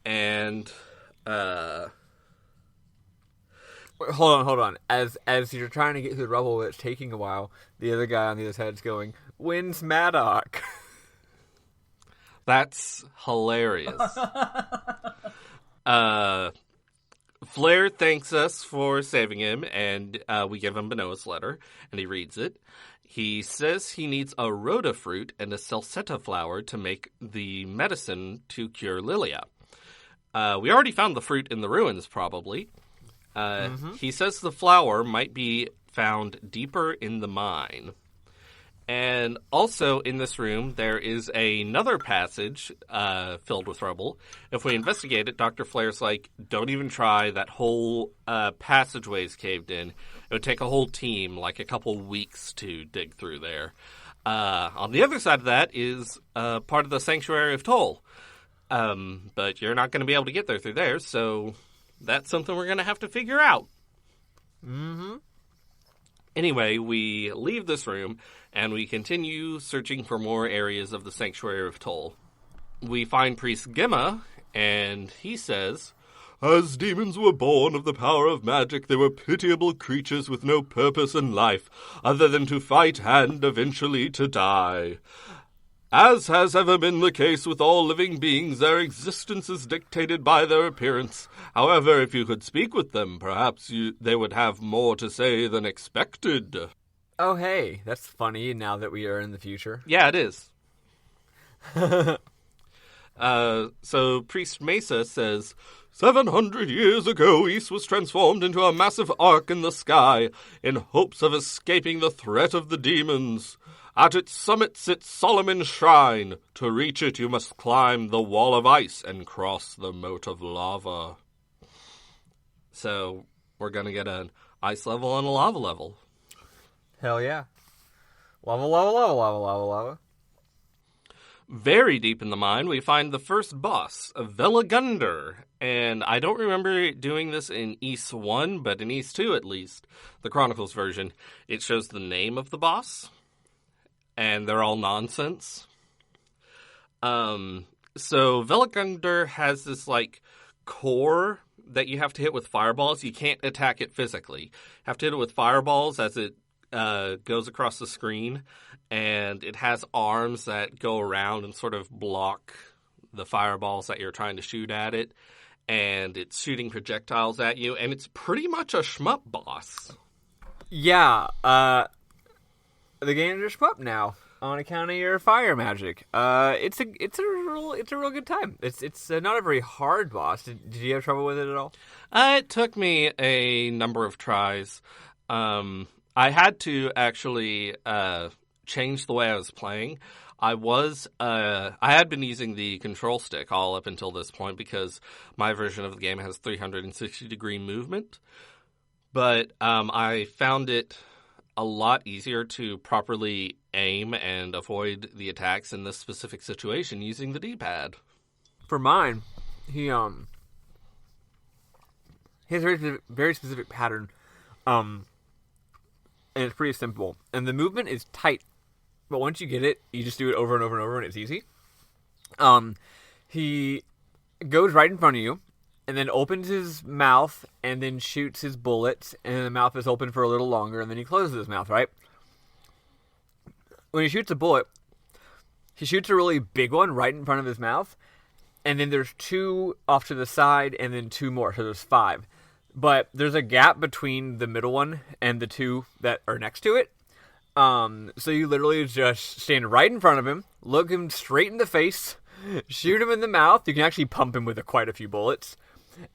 and Wait, hold on. As you're trying to get through the rubble, it's taking a while. The other guy on the other side's going, "When's Maddock?" that's hilarious. Flair thanks us for saving him, and we give him Benoa's letter, and he reads it. He says he needs a rhoda fruit and a salsetta flower to make the medicine to cure Lilia. We already found the fruit in the ruins, probably. He says the flower might be found deeper in the mine. And also in this room, there is another passage filled with rubble. If we investigate it, Dr. Flair's like, don't even try. That whole passageway's caved in. It would take a whole team like a couple weeks to dig through there. On the other side of that is part of the Sanctuary of Toal. But you're not going to be able to get there through there, so that's something we're going to have to figure out. Mm-hmm. Anyway, we leave this room, and we continue searching for more areas of the Sanctuary of Toal. We find Priest Gemma, and he says, "As demons were born of the power of magic, they were pitiable creatures with no purpose in life, other than to fight and eventually to die. As has ever been the case with all living beings, their existence is dictated by their appearance. However, if you could speak with them, perhaps they would have more to say than expected." Oh, hey, that's funny now that we are in the future. Yeah, it is. So Priest Mesa says, 700 years ago, Ys was transformed into a massive arc in the sky in hopes of escaping the threat of the demons. At its summit sits Solomon's shrine. To reach it, you must climb the wall of ice and cross the moat of lava. So we're going to get an ice level and a lava level. Hell yeah. Lava, lava, lava, lava, lava, lava. Very deep in the mine, we find the first boss, Velagunder. And I don't remember doing this in Ys 1, but in Ys 2 at least, the Chronicles version, it shows the name of the boss. And they're all nonsense. So Velagander has this like core that you have to hit with fireballs. You can't attack it physically. You have to hit it with fireballs as it goes across the screen, and it has arms that go around and sort of block the fireballs that you're trying to shoot at it, and it's shooting projectiles at you, and it's pretty much a shmup boss. Yeah, the game's a shmup now on account of your fire magic. It's a real good time. It's not a very hard boss. Did you have trouble with it at all? It took me a number of tries. I had to actually change the way I was playing. I had been using the control stick all up until this point because my version of the game has 360-degree movement. But I found it a lot easier to properly aim and avoid the attacks in this specific situation using the D-pad. For mine, he has a very specific pattern, and it's pretty simple. And the movement is tight, but once you get it, you just do it over and over and over, and it's easy. He goes right in front of you, and then opens his mouth, and then shoots his bullets, and the mouth is open for a little longer, and then he closes his mouth, right? When he shoots a bullet, he shoots a really big one right in front of his mouth, and then there's 2 off to the side, and then 2 more, so there's 5. But there's a gap between the middle one and the 2 that are next to it. So you literally just stand right in front of him, look him straight in the face, shoot him in the mouth. You can actually pump him with quite a few bullets.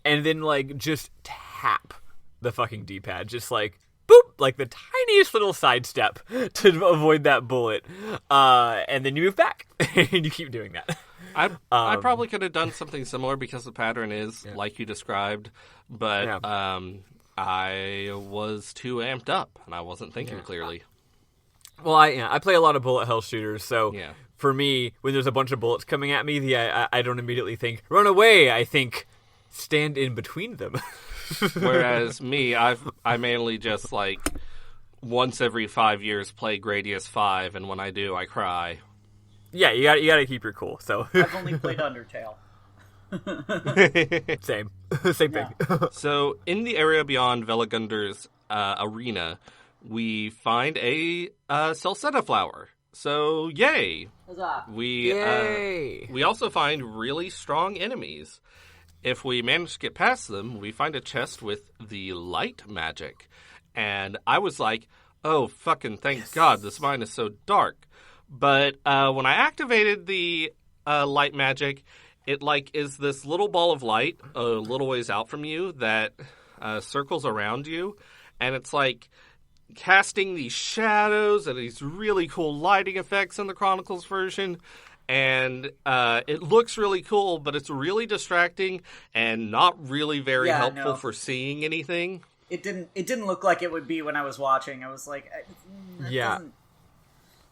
And then, like, just tap the fucking D-pad. Just, like, boop! Like the tiniest little sidestep to avoid that bullet. And then you move back. And you keep doing that. I probably could have done something similar because the pattern is like you described. But I was too amped up, and I wasn't thinking clearly. Well, I play a lot of bullet hell shooters, so for me, when there's a bunch of bullets coming at me, I don't immediately think, run away. I think, stand in between them. Whereas me, I mainly just, like, once every 5 years play Gradius 5, and when I do, I cry. Yeah, you gotta keep your cool, so. I've only played Undertale. Same thing. So, in the area beyond Velagunder's arena, we find a Celceta flower. So, yay! Huzzah. We also find really strong enemies. If we manage to get past them, we find a chest with the light magic. And I was like, oh, fucking thank God, this mine is so dark. But when I activated the light magic, it, like, is this little ball of light a little ways out from you that circles around you. And it's, like, casting these shadows and these really cool lighting effects in the Chronicles version. And it looks really cool, but it's really distracting and not really very helpful for seeing anything. It didn't look like it would be when I was watching. I was like,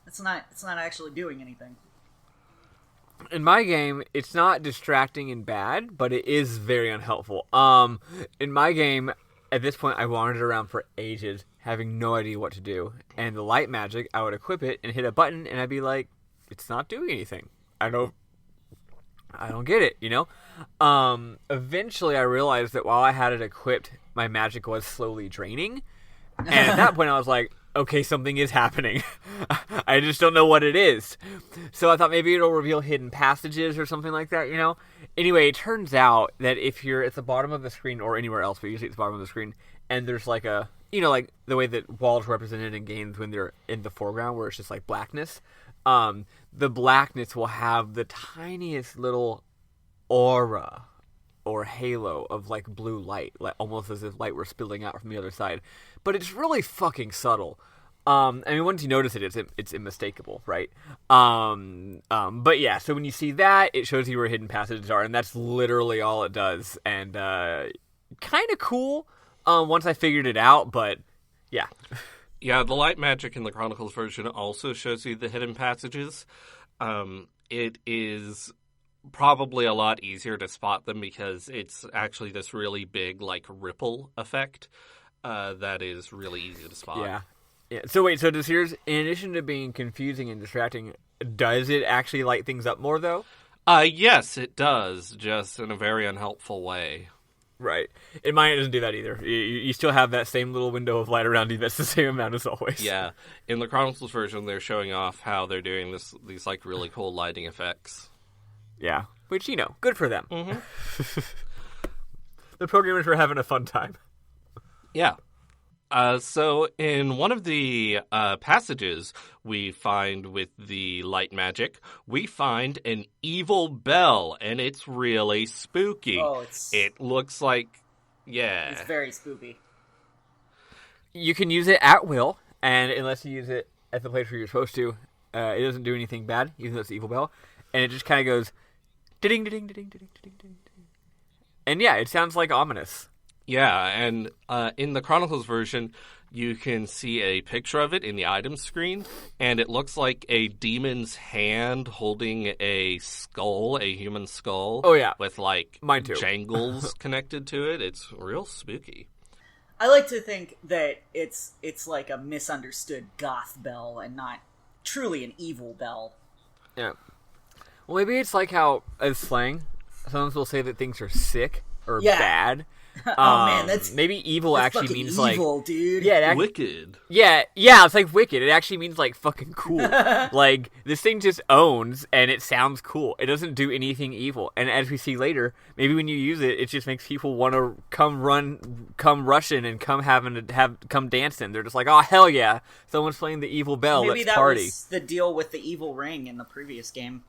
it's not actually doing anything. In my game, it's not distracting and bad, but it is very unhelpful. In my game, at this point, I wandered around for ages, having no idea what to do. And the light magic, I would equip it and hit a button, and I'd be like, it's not doing anything. I don't get it, you know? Eventually I realized that while I had it equipped, my magic was slowly draining. And at that point I was like, okay, something is happening. I just don't know what it is. So I thought maybe it'll reveal hidden passages or something like that, you know? Anyway, it turns out that if you're at the bottom of the screen or anywhere else, but usually it's the bottom of the screen, and there's like a, you know, like the way that walls are represented in games when they're in the foreground where it's just like blackness, the blackness will have the tiniest little aura or halo of like blue light, like almost as if light were spilling out from the other side. But it's really fucking subtle. I mean, once you notice it, it's unmistakable, right? But yeah, so when you see that, it shows you where hidden passages are, and that's literally all it does. And kind of cool once I figured it out, but yeah. Yeah, the light magic in the Chronicles version also shows you the hidden passages. It is probably a lot easier to spot them because it's actually this really big, like, ripple effect that is really easy to spot. Yeah. So wait, so does yours, in addition to being confusing and distracting, does it actually light things up more, though? Yes, it does, just in a very unhelpful way. Right. In mine, it doesn't do that either. You still have that same little window of light around you that's the same amount as always. Yeah. In the Chronicles version, they're showing off how they're doing these like really cool lighting effects. Yeah. Which, good for them. Mm-hmm. The programmers were having a fun time. Yeah. So in one of the passages we find with the light magic, we find an evil bell, and it's really spooky. Oh, it looks like, yeah. It's very spooky. You can use it at will, and unless you use it at the place where you're supposed to, it doesn't do anything bad, even though it's the evil bell. And it just kind of goes, ding, ding, ding, ding, ding, ding, ding. And yeah, it sounds like ominous. Yeah, and in the Chronicles version, you can see a picture of it in the items screen, and it looks like a demon's hand holding a skull, a human skull. Oh, yeah. With, like, mine too. jangles connected to it. It's real spooky. I like to think that it's like a misunderstood goth bell and not truly an evil bell. Yeah. Well, maybe it's like how, as slang, sometimes we'll say that things are sick or bad. Oh man, that's maybe evil that's actually fucking means evil, like dude. Yeah, wicked. Yeah, it's like wicked. It actually means like fucking cool. Like this thing just owns and it sounds cool. It doesn't do anything evil. And as we see later, maybe when you use it, it just makes people want to come rushing and come dancing. They're just like, oh hell yeah, someone's playing the evil bell. Maybe Let's that party. was the deal with the evil ring in the previous game.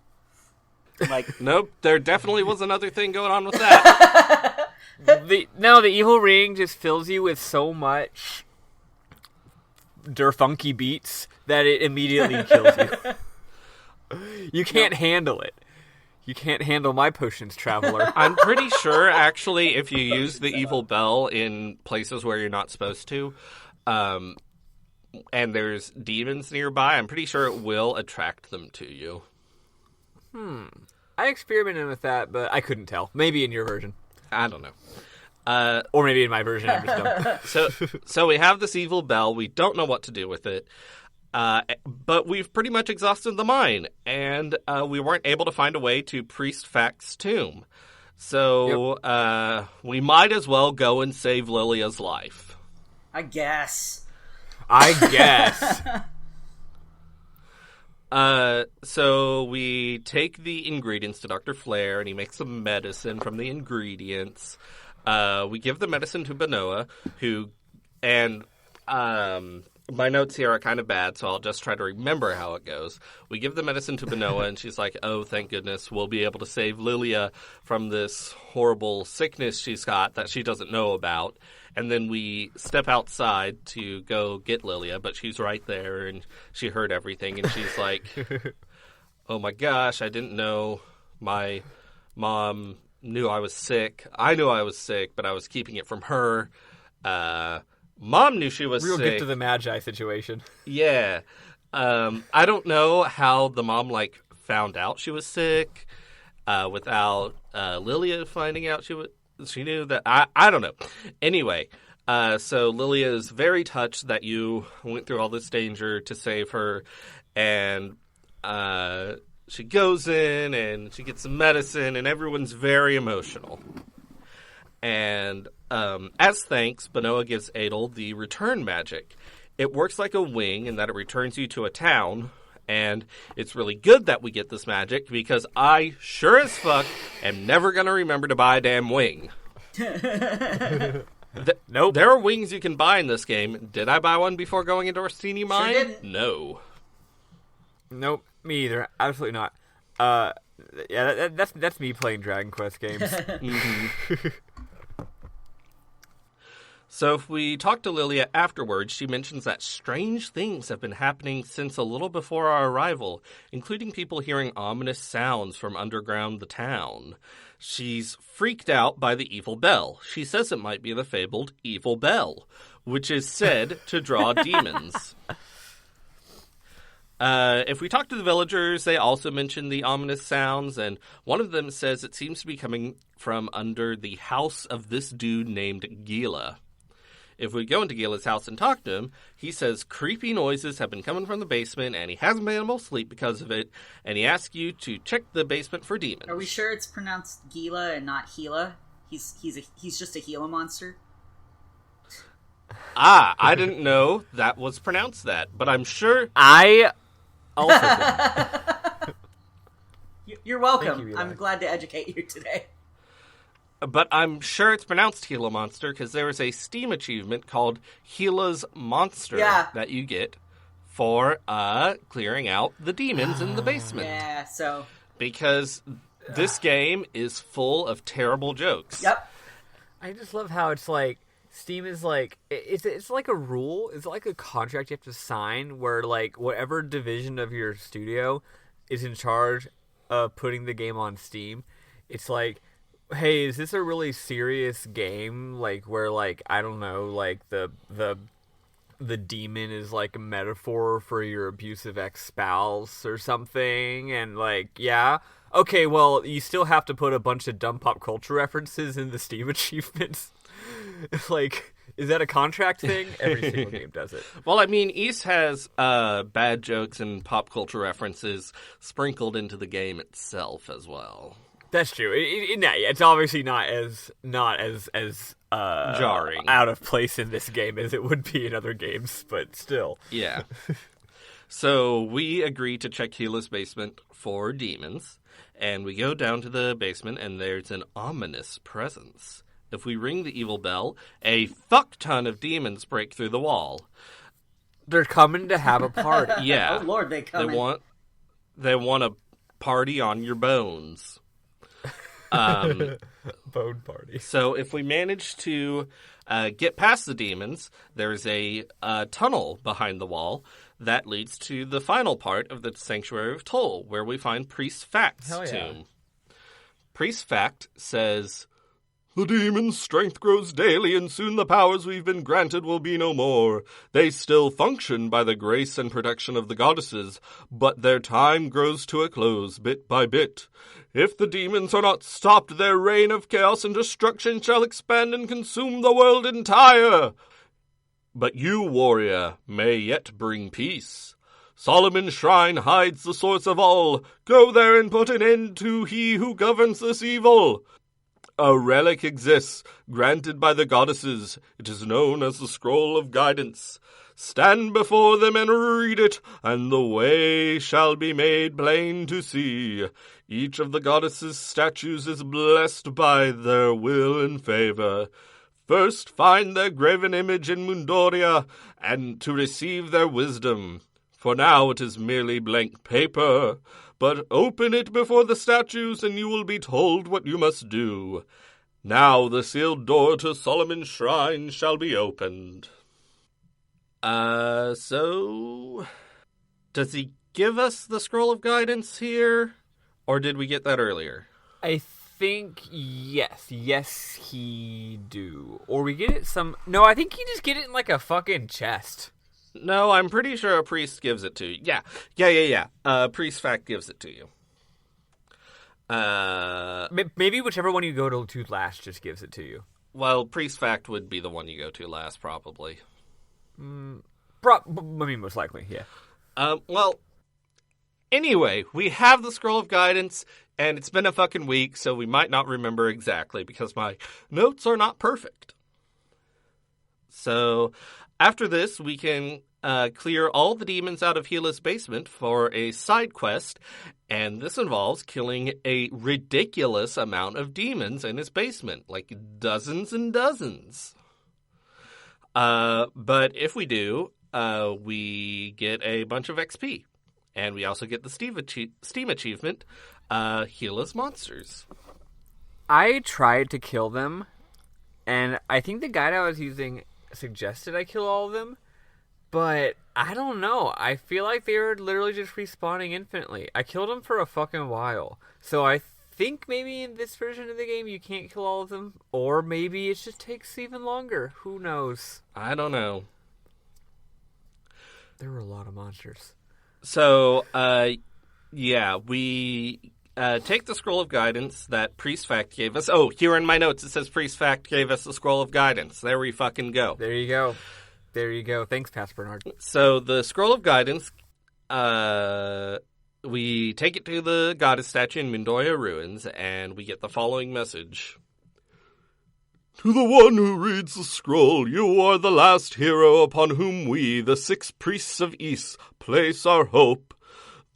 Like, nope, there definitely was another thing going on with that. The evil ring just fills you with so much funky beats that it immediately kills you. You can't handle it. You can't handle my potions, traveler. I'm pretty sure, actually, if you use the evil bell in places where you're not supposed to, and there's demons nearby, I'm pretty sure it will attract them to you. I experimented with that, but I couldn't tell. Maybe in your version. I don't know. Or maybe in my version, I'm just dumb. So we have this evil bell. We don't know what to do with it. But we've pretty much exhausted the mine. And we weren't able to find a way to Priest Fact's tomb. So we might as well go and save Lilia's life. I guess. So we take the ingredients to Dr. Flair, and he makes some medicine from the ingredients. We give the medicine to Benoa, my notes here are kind of bad, so I'll just try to remember how it goes. We give the medicine to Benoa, and she's like, oh, thank goodness, we'll be able to save Lilia from this horrible sickness she's got that she doesn't know about. And then we step outside to go get Lilia, but she's right there, and she heard everything, and she's like, oh my gosh, I didn't know my mom knew I was sick. I knew I was sick, but I was keeping it from her. Mom knew she was Real sick. gift to the Magi situation. Yeah. I don't know how the mom, found out she was sick without Lilia finding out she knew that. I don't know. Anyway, so Lilia is very touched that you went through all this danger to save her, and she goes in and she gets some medicine, and everyone's very emotional. And as thanks, Benoa gives Adel the return magic. It works like a wing in that it returns you to a town, and it's really good that we get this magic because I sure as fuck am never going to remember to buy a damn wing. Nope. There are wings you can buy in this game. Did I buy one before going into Orsini Mine? Sure didn't. No. Nope, me either. Absolutely not. That's me playing Dragon Quest games. Mm-hmm. So if we talk to Lilia afterwards, she mentions that strange things have been happening since a little before our arrival, including people hearing ominous sounds from underground the town. She's freaked out by the evil bell. She says it might be the fabled evil bell, which is said to draw demons. If we talk to the villagers, they also mention the ominous sounds, and one of them says it seems to be coming from under the house of this dude named Gila. If we go into Gila's house and talk to him, he says creepy noises have been coming from the basement, and he hasn't been able to sleep because of it, and he asks you to check the basement for demons. Are we sure it's pronounced Gila and not Gila? He's just a Gila monster? I didn't know that was pronounced that, but I'm sure... I also You're welcome. Thank you, I'm glad to educate you today. But I'm sure it's pronounced Gila Monster because there is a Steam achievement called Gila's Monster that you get for clearing out the demons in the basement. Yeah, so... Because this game is full of terrible jokes. Yep. I just love how it's like Steam is like it's like a rule. It's like a contract you have to sign where like whatever division of your studio is in charge of putting the game on Steam. It's like, hey, is this a really serious game? Like where like I don't know, like the demon is like a metaphor for your abusive ex-spouse or something, and like yeah. Okay, well, you still have to put a bunch of dumb pop culture references in the Steam achievements. Like, is that a contract thing? Every single game does it. Well, I mean, East has bad jokes and pop culture references sprinkled into the game itself as well. That's true. It's obviously not as jarring, out of place in this game as it would be in other games, but still. Yeah. So we agree to check Gila's basement for demons. And we go down to the basement, and there's an ominous presence. If we ring the evil bell, a fuck ton of demons break through the wall. They're coming to have a party. Yeah. Oh, Lord, they come They want a party on your bones. Bone party. So if we manage to get past the demons, there's a tunnel behind the wall that leads to the final part of the Sanctuary of Toal, where we find Priest Fact's tomb. Priest Fact says, "The demons' strength grows daily, and soon the powers we've been granted will be no more. They still function by the grace and protection of the goddesses, but their time grows to a close bit by bit. If the demons are not stopped, their reign of chaos and destruction shall expand and consume the world entire. But you, warrior, may yet bring peace. Solomon's shrine hides the source of all. Go there and put an end to he who governs this evil. A relic exists, granted by the goddesses. It is known as the Scroll of Guidance. Stand before them and read it, and the way shall be made plain to see. Each of the goddesses' statues is blessed by their will and favor. First find their graven image in Moondoria, and to receive their wisdom. For now it is merely blank paper, but open it before the statues, and you will be told what you must do. Now the sealed door to Solomon's shrine shall be opened." So... Does he give us the Scroll of Guidance here? Or did we get that earlier? I think yes. Yes, he do. Or we get it some... No, I think you just get it in like a fucking chest. No, I'm pretty sure a priest gives it to you. Yeah. Priest Fact gives it to you. Maybe whichever one you go to last just gives it to you. Well, Priest Fact would be the one you go to last, probably. Most likely, yeah. Well, anyway, we have the Scroll of Guidance, and it's been a fucking week, so we might not remember exactly, because my notes are not perfect. So, after this, we can clear all the demons out of Gila's basement for a side quest, and this involves killing a ridiculous amount of demons in his basement, like dozens and dozens. But if we do, we get a bunch of XP, and we also get the Steam achievement, Gila's Monsters. I tried to kill them, and I think the guide I was using suggested I kill all of them, but I don't know. I feel like they were literally just respawning infinitely. I killed them for a fucking while, so I think maybe in this version of the game you can't kill all of them, or maybe it just takes even longer. Who knows? I don't know. There were a lot of monsters. So, yeah, we take the scroll of guidance that Priest Fact gave us. Oh, here in my notes it says Priest Fact gave us the scroll of guidance. There we fucking go. There you go. There you go. Thanks, Pastor Bernard. So the scroll of guidance, we take it to the goddess statue in Moondoria ruins, and we get the following message. To the one who reads the scroll, you are the last hero upon whom we, the 6 priests of Ys, place our hope.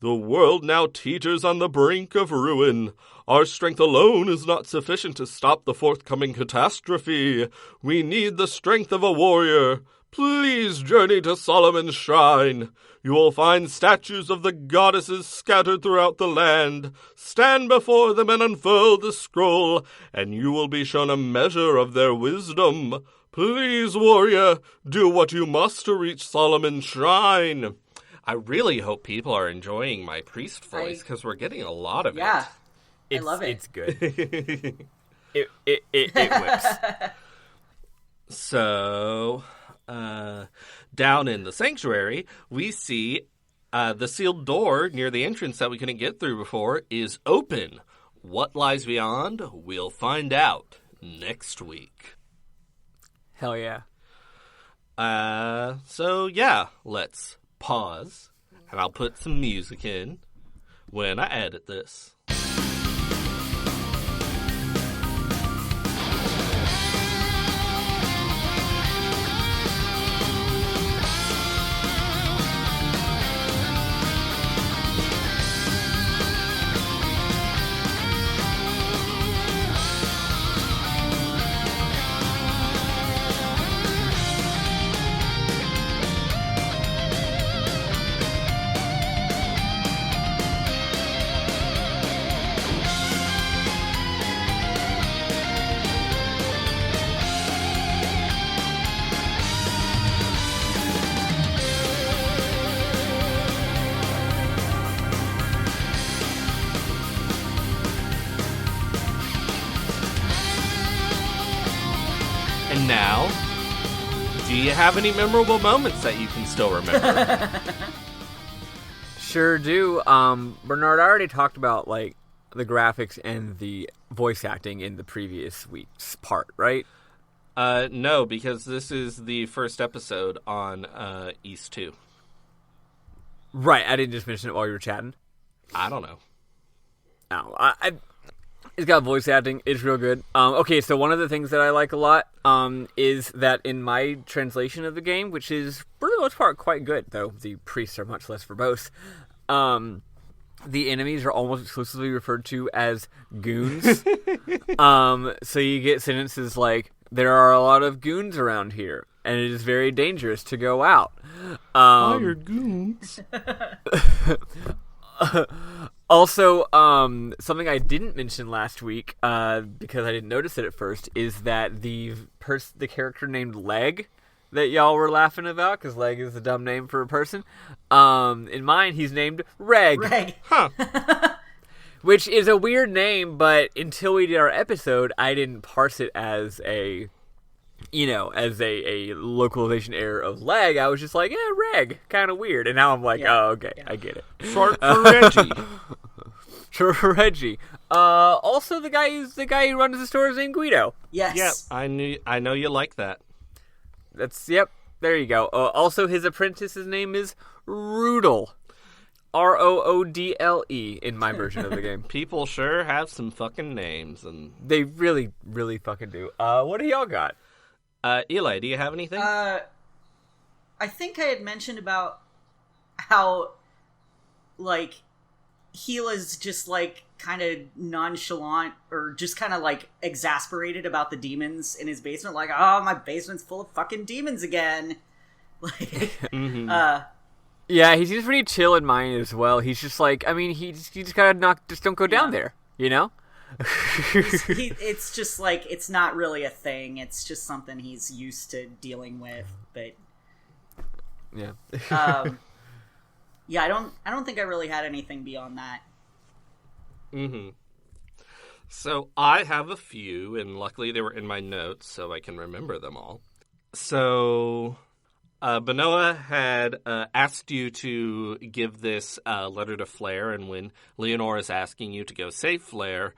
The world now teeters on the brink of ruin. Our strength alone is not sufficient to stop the forthcoming catastrophe. We need the strength of a warrior. Please journey to Solomon's shrine. You will find statues of the goddesses scattered throughout the land. Stand before them and unfurl the scroll, and you will be shown a measure of their wisdom. Please, warrior, do what you must to reach Solomon's shrine. I really hope people are enjoying my priest voice, because we're getting a lot of it. I love it. It's good. it whips. So, down in the sanctuary, we see the sealed door near the entrance that we couldn't get through before is open. What lies beyond? We'll find out next week. Hell yeah. So yeah, let's pause, and I'll put some music in when I edit this. And now, do you have any memorable moments that you can still remember? Sure do. Bernard, I already talked about like the graphics and the voice acting in the previous week's part, right? No, because this is the first episode on I&II. Right, I didn't just mention it while you were chatting. I don't know. No, it's got voice acting. It's real good. Okay, so one of the things that I like a lot is that in my translation of the game, which is for the most part quite good, though the priests are much less verbose, the enemies are almost exclusively referred to as goons. So you get sentences like, there are a lot of goons around here, and it is very dangerous to go out. Hired goons. Also, something I didn't mention last week, because I didn't notice it at first, is that the character named Leg that y'all were laughing about, because Leg is a dumb name for a person, in mine, he's named Reg. Huh. Which is a weird name, but until we did our episode, I didn't parse it as a localization error of Leg. I was just like, Reg, kind of weird. And now I'm like, oh, okay, yeah. I get it. Short for Reggie. Short for Reggie. Also, the guy who runs the store is named Guido. Yes. Yep, I know you like that. Yep, there you go. Also, his apprentice's name is Roodle. Roodle in my version of the game. People sure have some fucking names, and they really, really fucking do. What do y'all got? Eli, do you have anything? I think I had mentioned about how, like, Gila's just, like, kind of nonchalant or just kind of, like, exasperated about the demons in his basement. Like, oh, my basement's full of fucking demons again. Like, yeah, he seems pretty chill in mine as well. He's just like, I mean, he just gotta just don't go down there, you know? It's just like, it's not really a thing. It's just something he's used to dealing with. But yeah, yeah, I don't think I really had anything beyond that. Mm-hmm. So I have a few, and luckily they were in my notes, so I can remember them all. So Benoa had asked you to give this letter to Flair, and when Leonore is asking you to go save Flair,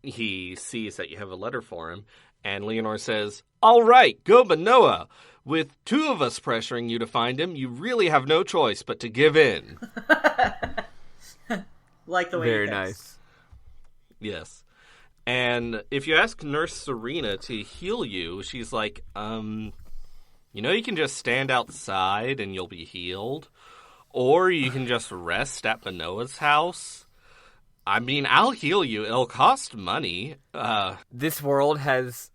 he sees that you have a letter for him, and Leonore says, "All right, go Benoa. With two of us pressuring you to find him, you really have no choice but to give in." Like the way Very he thinks. nice. Yes. And if you ask Nurse Serena to heal you, she's like, you can just stand outside and you'll be healed. Or you can just rest at Manoa's house. I mean, I'll heal you. It'll cost money. This world has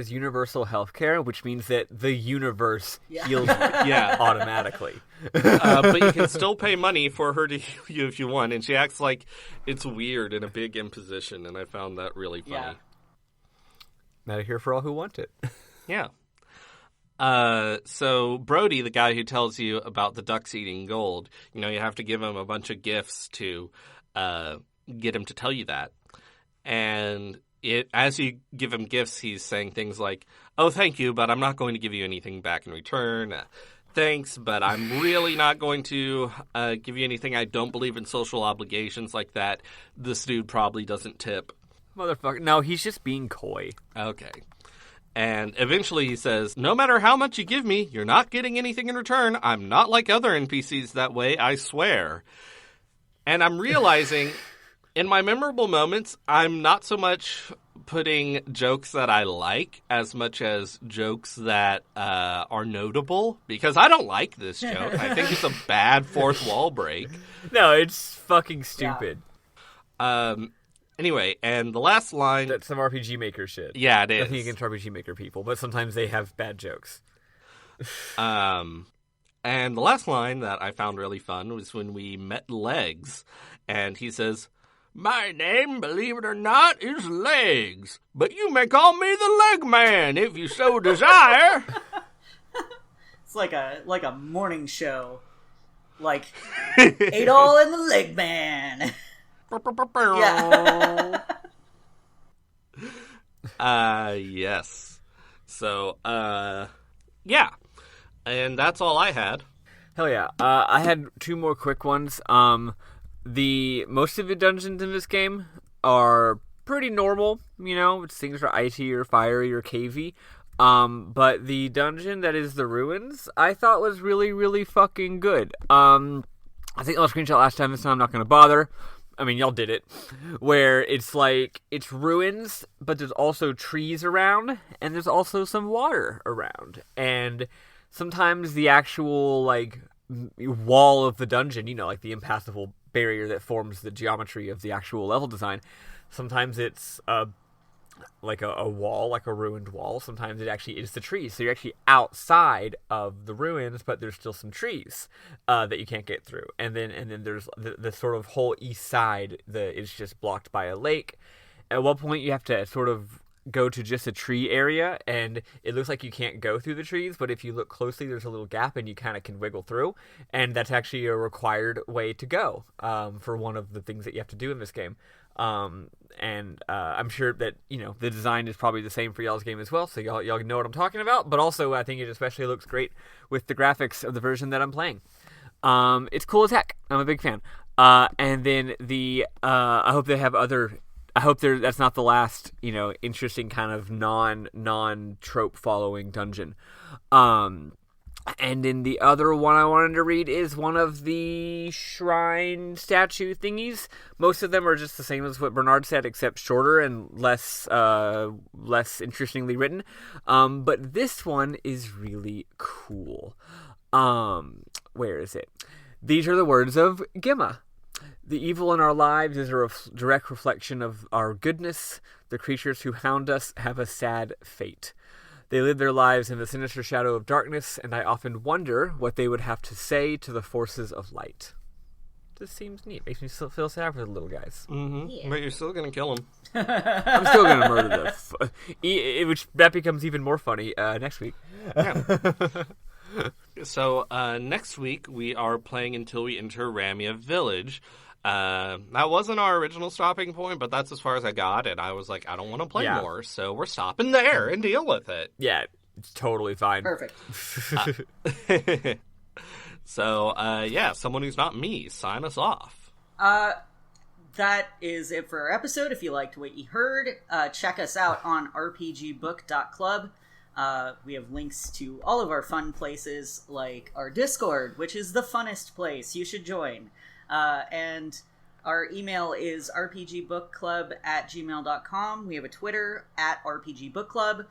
universal healthcare, which means that the universe heals you Yeah. automatically. But you can still pay money for her to heal you if you want. And she acts like it's weird and a big imposition, and I found that really funny. Yeah. Medicare for all who want it. Yeah. So Brody, the guy who tells you about the ducks eating gold, you have to give him a bunch of gifts to get him to tell you that. And as you give him gifts, he's saying things like, "Oh, thank you, but I'm not going to give you anything back in return. Thanks, but I'm really not going to give you anything. I don't believe in social obligations like that. This dude probably doesn't tip." Motherfucker. No, he's just being coy. Okay. And eventually he says, "No matter how much you give me, you're not getting anything in return. I'm not like other NPCs that way, I swear." And I'm realizing, in my memorable moments, I'm not so much putting jokes that I like as much as jokes that are notable, because I don't like this joke. I think it's a bad fourth wall break. No, it's fucking stupid. Anyway, and the last line... That's some RPG Maker shit. Yeah, it is. Nothing against RPG Maker people, but sometimes they have bad jokes. And the last line that I found really fun was when we met Legs, and he says, "My name, believe it or not, is Legs, but you may call me the Leg Man if you so desire." It's like a morning show. Like, Adol and the Leg Man. Yeah. Yes. So, yeah. And that's all I had. Hell yeah. I had two more quick ones. Most of the dungeons in this game are pretty normal, things are icy or fiery or cavey. But the dungeon that is the ruins, I thought was really, really fucking good. I think I'll screenshot last time, this time I'm not going to bother. I mean, y'all did it. Where it's like, it's ruins, but there's also trees around, and there's also some water around. And sometimes the actual, wall of the dungeon, like the impassable barrier that forms the geometry of the actual level design, sometimes it's like a wall, like a ruined wall. Sometimes it actually is the trees. So you're actually outside of the ruins, but there's still some trees that you can't get through. And then there's the sort of whole east side that is just blocked by a lake. At one point you have to sort of go to just a tree area, and it looks like you can't go through the trees, but if you look closely, there's a little gap, and you kind of can wiggle through. And that's actually a required way to go for one of the things that you have to do in this game. I'm sure that the design is probably the same for y'all's game as well, so y'all know what I'm talking about. But also, I think it especially looks great with the graphics of the version that I'm playing. It's cool as heck. I'm a big fan. And then I hope they have other. I hope that's not the last interesting kind of non trope following dungeon. And then the other one I wanted to read is one of the shrine statue thingies. Most of them are just the same as what Bernard said, except shorter and less interestingly written. But this one is really cool. Where is it? These are the words of Gemma. "The evil in our lives is a direct reflection of our goodness. The creatures who hound us have a sad fate. They live their lives in the sinister shadow of darkness, and I often wonder what they would have to say to the forces of light." This seems neat. Makes me still feel sad for the little guys. Mm-hmm. Yeah. But you're still going to kill them. I'm still going to murder them. Which that becomes even more funny next week. Yeah. So next week we are playing Until We Enter Ramia Village. That wasn't our original stopping point, but that's as far as I got, and I was like, I don't want to play more, so we're stopping there and deal with it. Yeah, It's totally fine. Perfect. So, someone who's not me, sign us off. That is it for our episode. If you liked what you heard, check us out on rpgbook.club. We have links to all of our fun places, like our Discord, which is the funnest place. You should join. And our email is rpgbookclub@gmail.com. We have a Twitter @rpgbookclub.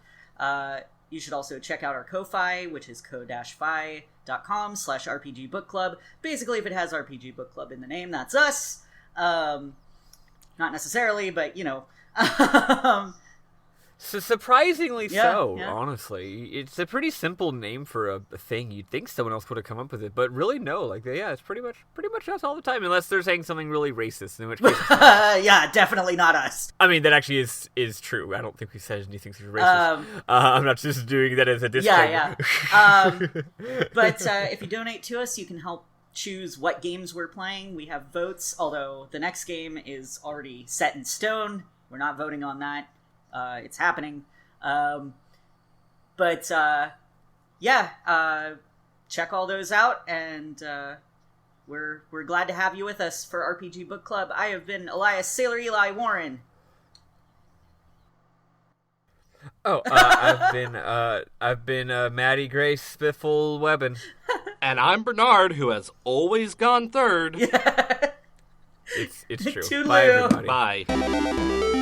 You should also check out our Ko-Fi, which is ko-fi.com/rpgbookclub. Basically, if it has RPG Book Club in the name, that's us. Not necessarily, but, you know. So surprisingly so, yeah. Honestly. It's a pretty simple name for a thing. You'd think someone else would have come up with it, but really no. Like, yeah, it's pretty much us all the time, unless they're saying something really racist, in which case yeah, definitely not us. I mean, that actually is true. I don't think we said anything super racist. I'm not just doing that as a disclaimer. Yeah. But if you donate to us, you can help choose what games we're playing. We have votes, although the next game is already set in stone. We're not voting on that. It's happening. Check all those out, and we're glad to have you with us for RPG Book Club. I have been Elias Sailor Eli Warren. I've been Maddie Grace Spiffle Webbin. And I'm Bernard, who has always gone third. Yeah. It's true. Toodaloo. Bye, everybody. Bye.